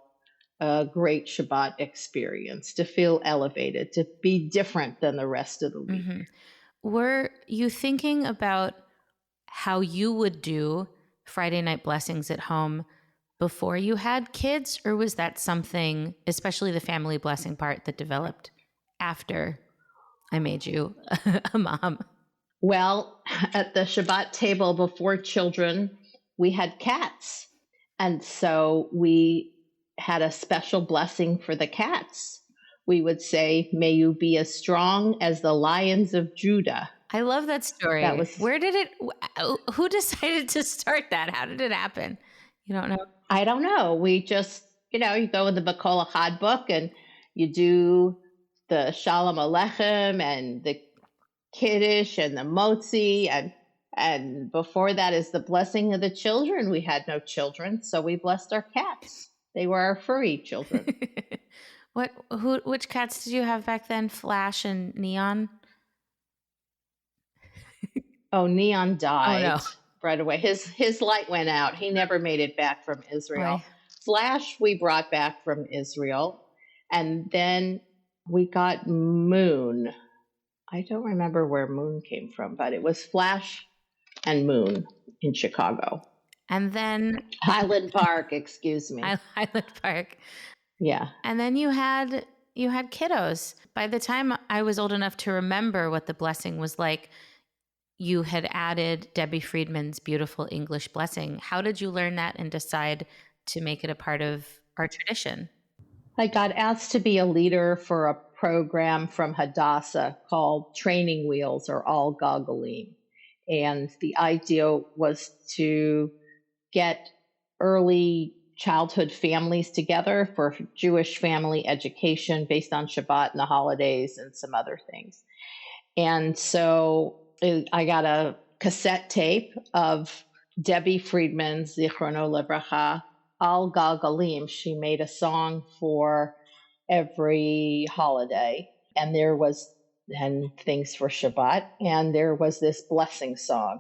a great Shabbat experience, to feel elevated, to be different than the rest of the week. Mm-hmm. Were you thinking about how you would do Friday night blessings at home before you had kids, or was that something, especially the family blessing part, that developed after I made you a mom? Well, at the Shabbat table before children, we had cats. And so we had a special blessing for the cats. We would say, "May you be as strong as the lions of Judah." I love that story. Who decided to start that? How did it happen? You don't know? I don't know. We just, you go in the B'Kol Echad book and you do the Shalom Aleichem and the Kiddush and the Motzi, and before that is the blessing of the children. We had no children, so we blessed our cats. They were our furry children. Which cats did you have back then? Flash and Neon? Oh, Neon died no. right away. His light went out. He never made it back from Israel. Oy. Flash we brought back from Israel, and then we got Moon. I don't remember where Moon came from, but it was Flash and Moon in Chicago. And then Highland Park, excuse me. Highland Park. Yeah. And then you had kiddos. By the time I was old enough to remember what the blessing was like, you had added Debbie Friedman's beautiful English blessing. How did you learn that and decide to make it a part of our tradition? I got asked to be a leader for a program from Hadassah called Training Wheels, or All Gagalim. And the idea was to get early childhood families together for Jewish family education based on Shabbat and the holidays and some other things. And so I got a cassette tape of Debbie Friedman's Zichrono Livracha, Al Galgalim. She made a song for every holiday, and there was and things for Shabbat, and there was this blessing song.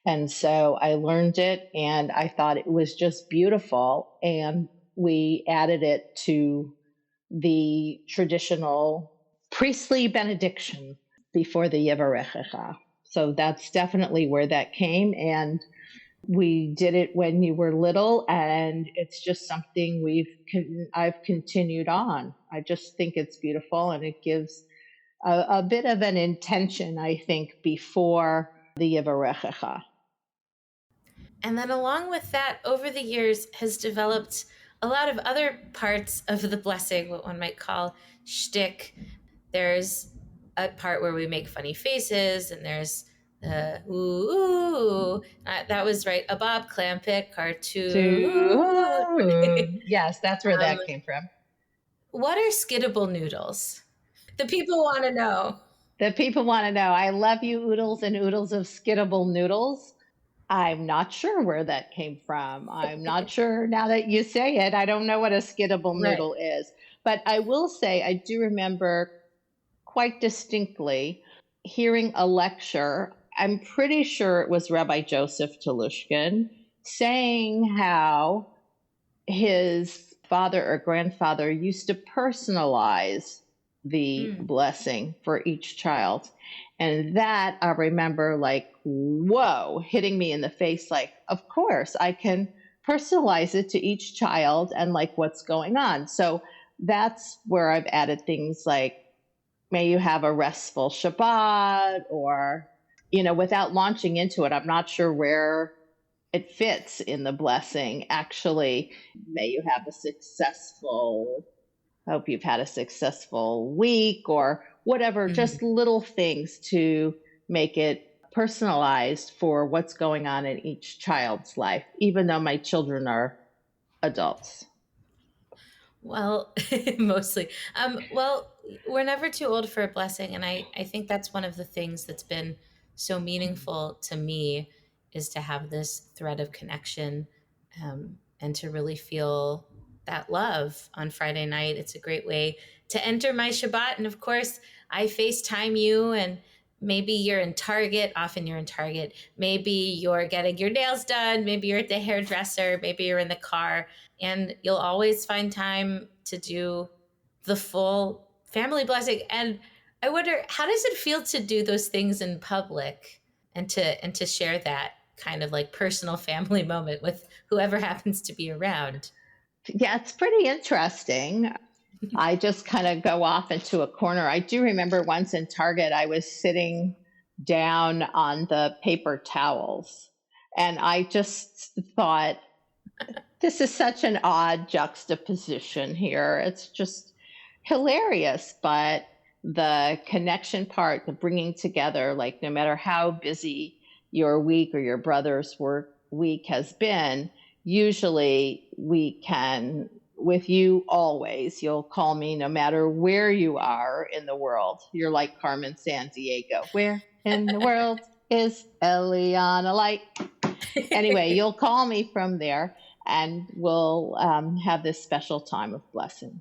And so I learned it, and I thought it was just beautiful, and we added it to the traditional priestly benediction before the Yevarechecha. So that's definitely where that came, and we did it when you were little, and it's just something I've continued on. I just think it's beautiful, and it gives a bit of an intention, I think, before the Yevarechecha. And then along with that, over the years has developed a lot of other parts of the blessing, what one might call shtick. There's a part where we make funny faces, and there's ooh, that was right, a Bob Clampett cartoon. Yes, that's where that came from. What are skittable noodles? The people want to know. The people want to know. I love you, oodles and oodles of skittable noodles. I'm not sure where that came from. I'm not sure now that you say it. I don't know what a skittable noodle is. But I will say I do remember quite distinctly hearing a lecture. I'm pretty sure it was Rabbi Joseph Telushkin saying how his father or grandfather used to personalize the blessing for each child. And that I remember like, whoa, hitting me in the face. Like, of course, I can personalize it to each child and like what's going on. So that's where I've added things like, may you have a restful Shabbat, or, without launching into it, I'm not sure where it fits in the blessing. Actually, may you have hope you've had a successful week, or whatever, just little things to make it personalized for what's going on in each child's life, even though my children are adults. Well, mostly. Well, we're never too old for a blessing. And I think that's one of the things that's been so meaningful to me, is to have this thread of connection, and to really feel that love on Friday night. It's a great way to enter my Shabbat. And of course, I FaceTime you, and maybe you're in Target. Often you're in Target. Maybe you're getting your nails done. Maybe you're at the hairdresser. Maybe you're in the car. And you'll always find time to do the full family blessing. And I wonder, how does it feel to do those things in public, and to share that kind of like personal family moment with whoever happens to be around? Yeah, it's pretty interesting. I just kind of go off into a corner. I do remember once in Target, I was sitting down on the paper towels, and I just thought, this is such an odd juxtaposition here. It's just hilarious, but the connection part, the bringing together, like no matter how busy your week or your brother's work week has been, usually we can with you always. You'll call me no matter where you are in the world. You're like Carmen Sandiego. Where in the world is Eliana Light? Anyway, you'll call me from there, and we'll have this special time of blessing.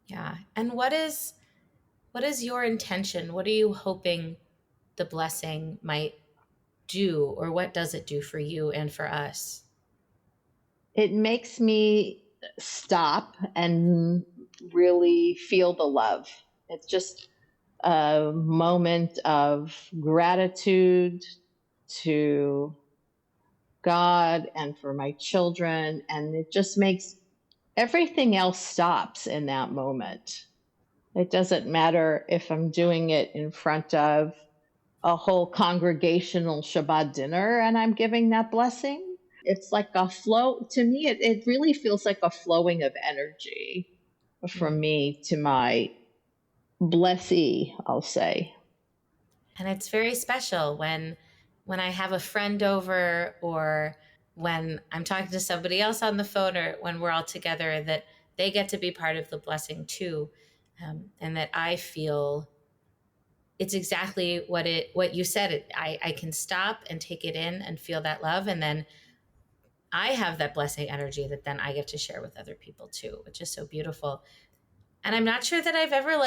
Yeah. And what is your intention? What are you hoping the blessing might do, or what does it do for you and for us? It makes me stop and really feel the love. It's just a moment of gratitude to God and for my children. And it just makes everything else stops in that moment. It doesn't matter if I'm doing it in front of a whole congregational Shabbat dinner and I'm giving that blessing. It's like a flow. To me, it really feels like a flowing of energy from me to my blessee, I'll say. And it's very special when I have a friend over, or when I'm talking to somebody else on the phone, or when we're all together, that they get to be part of the blessing too. And that I feel it's exactly what you said. I can stop and take it in and feel that love. And then I have that blessing energy that then I get to share with other people too, which is so beautiful. And I'm not sure that I've ever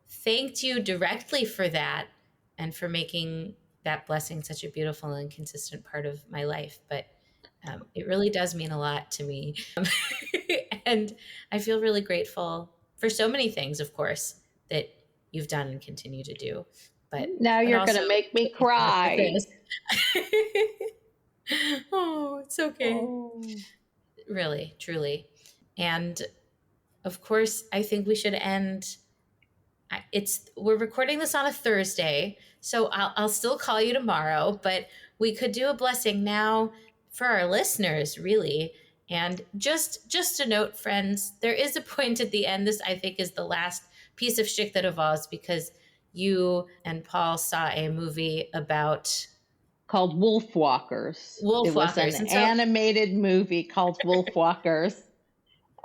thanked you directly for that and for making that blessing such a beautiful and consistent part of my life. But it really does mean a lot to me. And I feel really grateful for so many things, of course, that you've done and continue to do. But now you're going to make me cry. Oh, it's okay. Oh. Really, truly. And of course, I think we should end. We're recording this on a Thursday, so I'll still call you tomorrow, but we could do a blessing now for our listeners, really. And just a note, friends, there is a point at the end. This, I think, is the last piece of shtick that evolves, because you and Paul saw a movie called Wolf Walkers. It was an animated movie called Wolf Walkers,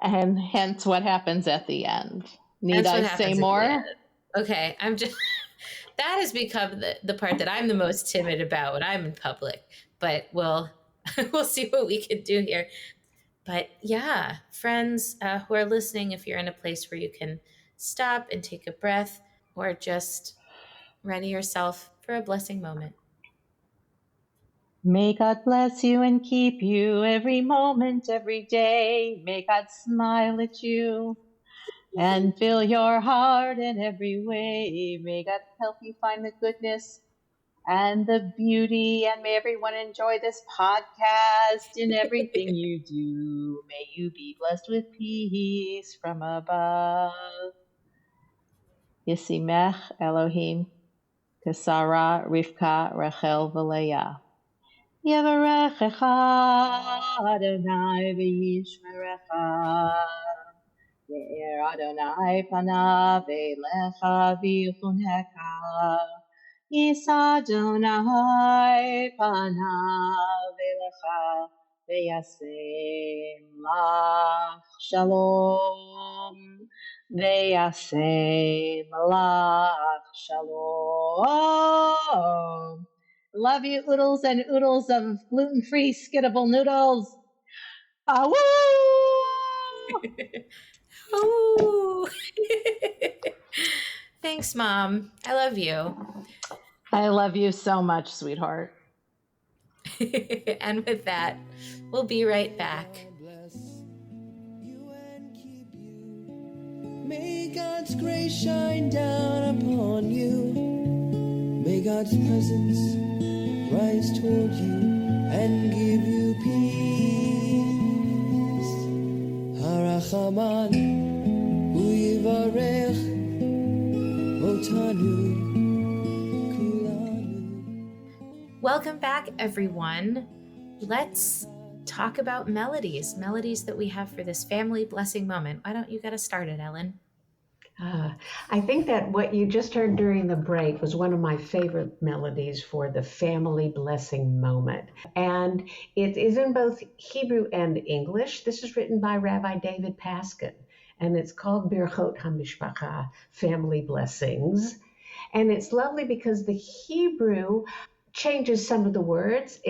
and hence what happens at the end. Need I say more? Okay, I'm just that has become the part that I'm the most timid about when I'm in public. But we'll see what we can do here. But yeah, friends who are listening, if you're in a place where you can stop and take a breath, or just ready yourself for a blessing moment. May God bless you and keep you every moment, every day. May God smile at you and fill your heart in every way. May God help you find the goodness and the beauty, and may everyone enjoy this podcast in everything you do. May you be blessed with peace from above. Yisimech Elohim Kesara Rivka Rachel V'Leah. Yevarechecha Adonai v'yishmerecha. Ye'er Adonai panav elecha v'yichuneka. Yisa Adonai panav elecha v'yasem lach shalom. V'yasem lach shalom. Love you, oodles and oodles of gluten-free skittable noodles. Woo! Oh. Thanks, Mom. I love you. I love you so much, sweetheart. And with that, we'll be right back. May God's grace shine down upon you. May God's presence rise toward you and give you peace. Harachaman uyivarech otanu kulanu. Welcome back, everyone. Let's talk about melodies that we have for this family blessing moment. Why don't you get us started, Ellen? I think that what you just heard during the break was one of my favorite melodies for the family blessing moment. And it is in both Hebrew and English. This is written by Rabbi David Paskin, and it's called Birchot HaMishpacha, Family Blessings. And it's lovely because the Hebrew changes some of the words.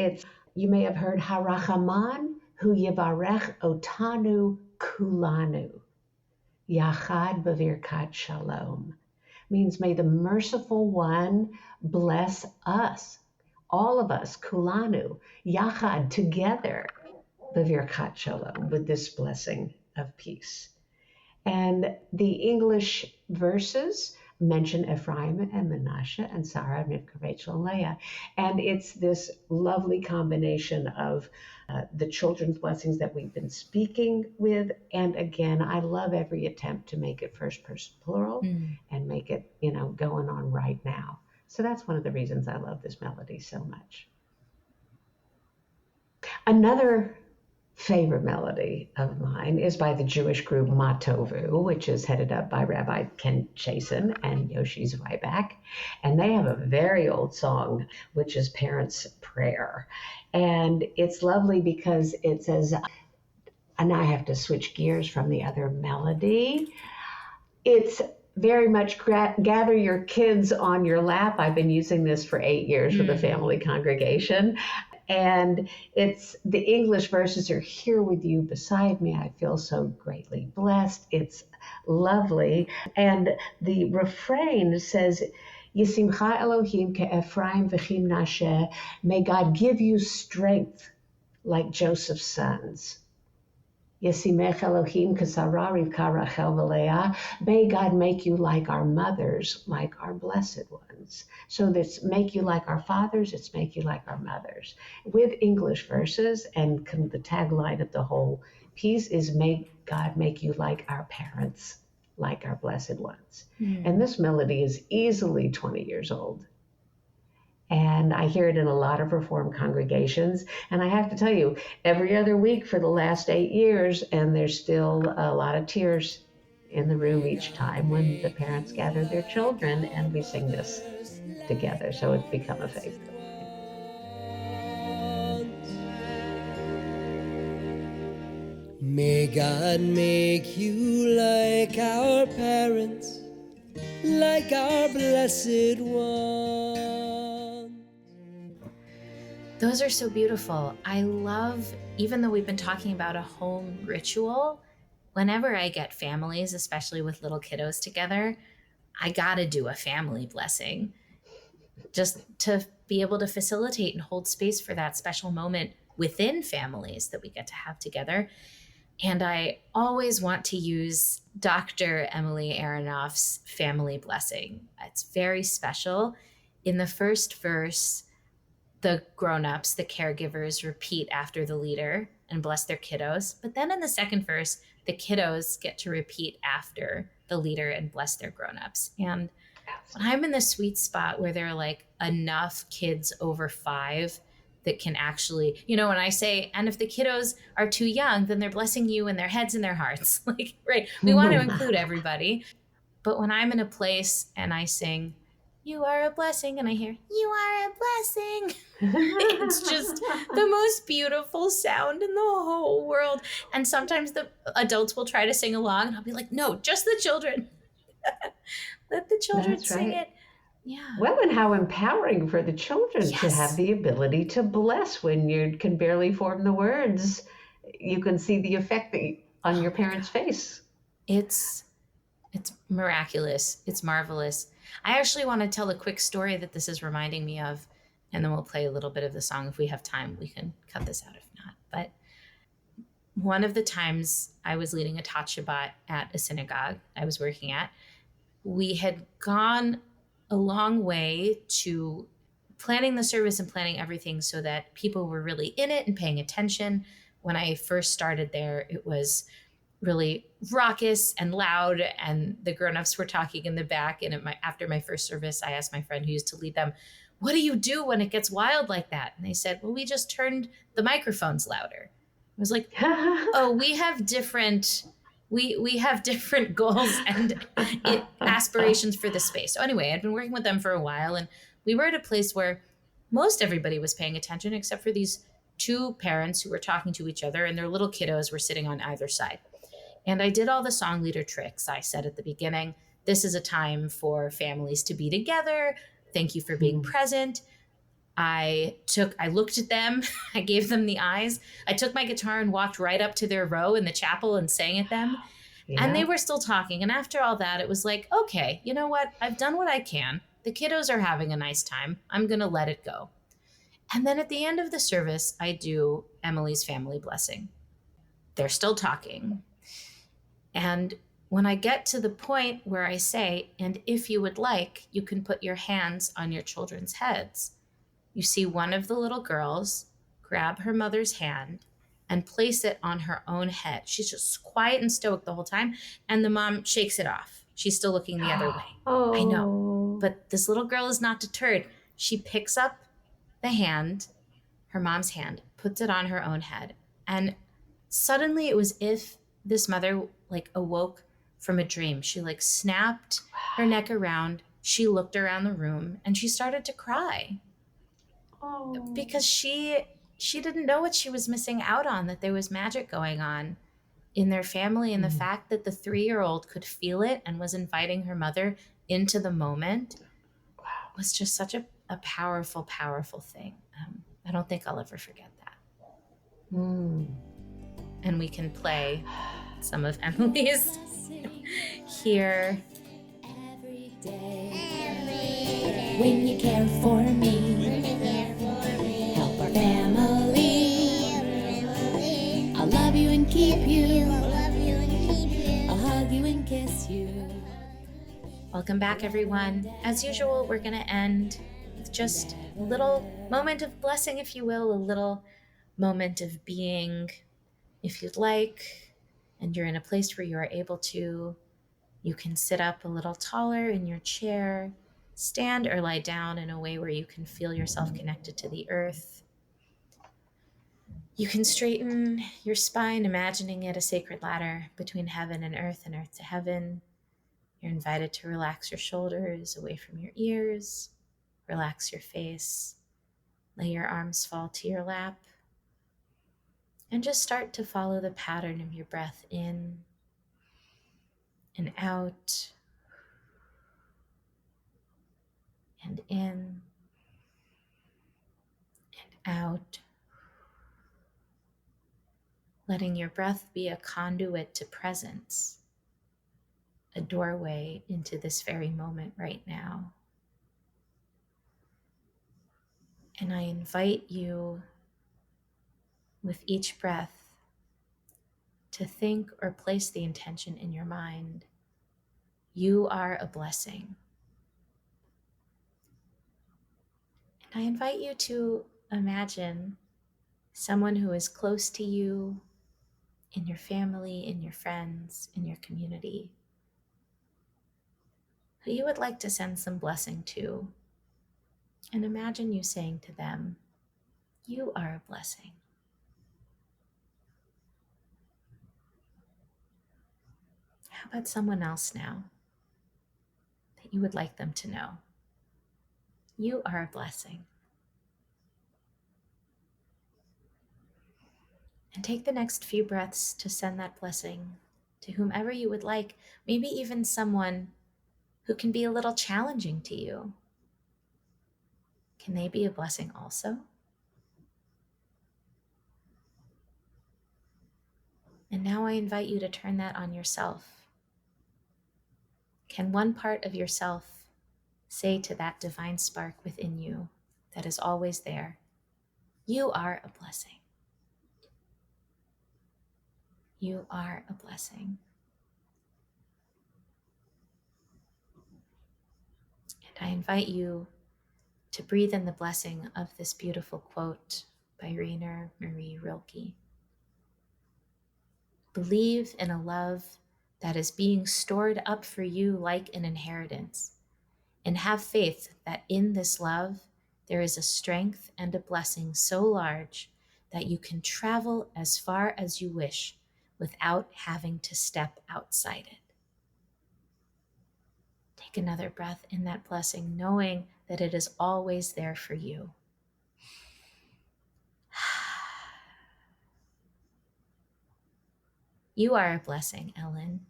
You may have heard Harachaman Hu Yivarech Otanu Kulanu. Yachad B'virkat Shalom means may the merciful one bless us, all of us, Kulanu, Yachad, together, B'virkat Shalom, with this blessing of peace. And the English verses mention Ephraim and Manasseh and Sarah, Rivka, Rachel, and Leah. And it's this lovely combination of the children's blessings that we've been speaking with. And again, I love every attempt to make it first person plural and make it, going on right now. So that's one of the reasons I love this melody so much. Another favorite melody of mine is by the Jewish group Matovu, which is headed up by Rabbi Ken Chasen and Yoshi Zweiback. And they have a very old song, which is Parents' Prayer. And it's lovely because it says, and I have to switch gears from the other melody. It's very much gather your kids on your lap. I've been using this for 8 years with a family congregation. And it's the English verses are here with you beside me. I feel so greatly blessed. It's lovely. And the refrain says, Yisimcha Elohim ke'Ephraim v'chim Nashe. May God give you strength like Joseph's sons. Yesimech Elohim kasara Rivka Rachel v'Leah. May God make you like our mothers, like our blessed ones. So that's make you like our fathers, it's make you like our mothers. With English verses, and the tagline of the whole piece is make God make you like our parents, like our blessed ones. And this melody is easily 20 years old. And I hear it in a lot of Reformed congregations. And I have to tell you, every other week for the last 8 years, and there's still a lot of tears in the room each time when the parents gather their children and we sing this together. So it's become a favorite. May God make you like our parents, like our blessed one. Those are so beautiful. I love, even though we've been talking about a home ritual, whenever I get families, especially with little kiddos together, I gotta do a family blessing just to be able to facilitate and hold space for that special moment within families that we get to have together. And I always want to use Dr. Emily Aronoff's family blessing. It's very special. In the first verse, the grown-ups, the caregivers, repeat after the leader and bless their kiddos. But then in the second verse, the kiddos get to repeat after the leader and bless their grown-ups. And when I'm in the sweet spot where there are like enough kids over 5 that can actually, when I say, and if the kiddos are too young, then they're blessing you in their heads and their hearts. Like, right, we want to include everybody. But when I'm in a place and I sing, you are a blessing, and I hear, you are a blessing, it's just the most beautiful sound in the whole world. And sometimes the adults will try to sing along, and I'll be like, no, just the children. Let the children sing it. Yeah. Well, and how empowering for the children to have the ability to bless when you can barely form the words. You can see the effect on your parents' face. It's miraculous. It's marvelous. I actually want to tell a quick story that this is reminding me of, and then we'll play a little bit of the song. If we have time, we can cut this out if not. But one of the times I was leading a Tat Shabbat at a synagogue I was working at, we had gone a long way to planning the service and planning everything so that people were really in it and paying attention. When I first started there, it was really raucous and loud, and the grown-ups were talking in the back. And after my first service, I asked my friend who used to lead them, what do you do when it gets wild like that? And they said, well, we just turned the microphones louder. I was like, oh, we have different we have different goals and aspirations for the space. So anyway, I'd been working with them for a while, and we were at a place where most everybody was paying attention except for these two parents who were talking to each other, and their little kiddos were sitting on either side. And I did all the song leader tricks. I said at the beginning, this is a time for families to be together. Thank you for being present. I looked at them, I gave them the eyes. I took my guitar and walked right up to their row in the chapel and sang at them. Yeah. And they were still talking. And after all that, it was like, okay, you know what? I've done what I can. The kiddos are having a nice time. I'm going to let it go. And then at the end of the service, I do Emily's family blessing. They're still talking. And when I get to the point where I say, and if you would like, you can put your hands on your children's heads, you see one of the little girls grab her mother's hand and place it on her own head. She's just quiet and stoic the whole time. And the mom shakes it off. She's still looking the other way. Oh. I know. But this little girl is not deterred. She picks up the hand, her mom's hand, puts it on her own head. And suddenly it was if this mother like awoke from a dream. She like snapped her neck around. She looked around the room and she started to cry. Oh. Because she didn't know what she was missing out on, that there was magic going on in their family. And the fact that the 3-year-old could feel it and was inviting her mother into the moment was just such a powerful, powerful thing. I don't think I'll ever forget that. And we can play some of Emily's here. Every day. When you care for me. Help our family. I'll love you and keep you. I'll hug you and kiss you. Welcome back, everyone. As usual, we're going to end with just a little moment of blessing, if you will, a little moment of being. If you'd like, and you're in a place where you are able to, you can sit up a little taller in your chair, stand or lie down in a way where you can feel yourself connected to the earth. You can straighten your spine, imagining it a sacred ladder between heaven and earth to heaven. You're invited to relax your shoulders away from your ears, relax your face, lay your arms fall to your lap, and just start to follow the pattern of your breath in and out, and in and out. Letting your breath be a conduit to presence, a doorway into this very moment right now. And I invite you with each breath to think or place the intention in your mind. You are a blessing. And I invite you to imagine someone who is close to you, in your family, in your friends, in your community, who you would like to send some blessing to. And imagine you saying to them, you are a blessing. How about someone else now that you would like them to know? You are a blessing. And take the next few breaths to send that blessing to whomever you would like, maybe even someone who can be a little challenging to you. Can they be a blessing also? And now I invite you to turn that on yourself. Can one part of yourself say to that divine spark within you that is always there, you are a blessing. You are a blessing. And I invite you to breathe in the blessing of this beautiful quote by Rainer Marie Rilke. Believe in a love that is being stored up for you like an inheritance, and have faith that in this love there is a strength and a blessing so large that you can travel as far as you wish without having to step outside it. Take another breath in that blessing, knowing that it is always there for you. You are a blessing, Ellen.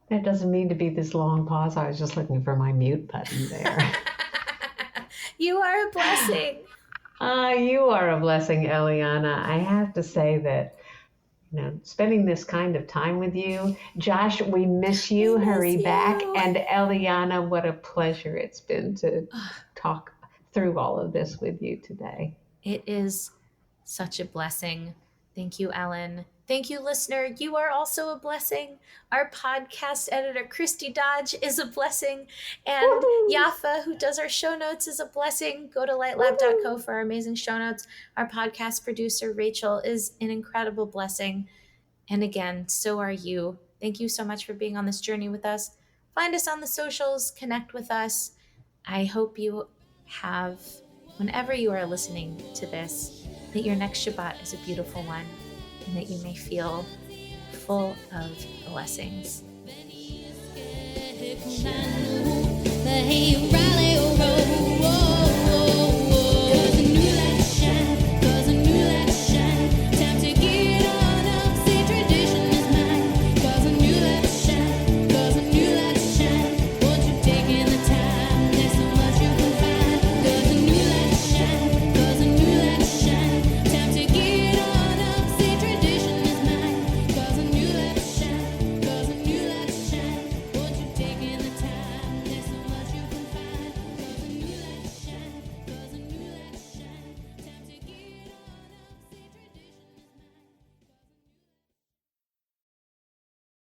That doesn't mean to be this long pause. I was just looking for my mute button there. You are a blessing. You are a blessing, Eliana. I have to say that, spending this kind of time with you. Josh, we miss you. Hurry back. And Eliana, what a pleasure it's been to talk through all of this with you today. It is such a blessing. Thank you, Ellen. Thank you, listener. You are also a blessing. Our podcast editor, Christy Dodge, is a blessing. And Yafa, who does our show notes, is a blessing. Go to lightlab.co for our amazing show notes. Our podcast producer, Rachel, is an incredible blessing. And again, so are you. Thank you so much for being on this journey with us. Find us on the socials. Connect with us. I hope you have, whenever you are listening to this, that your next Shabbat is a beautiful one, and that you may feel full of blessings.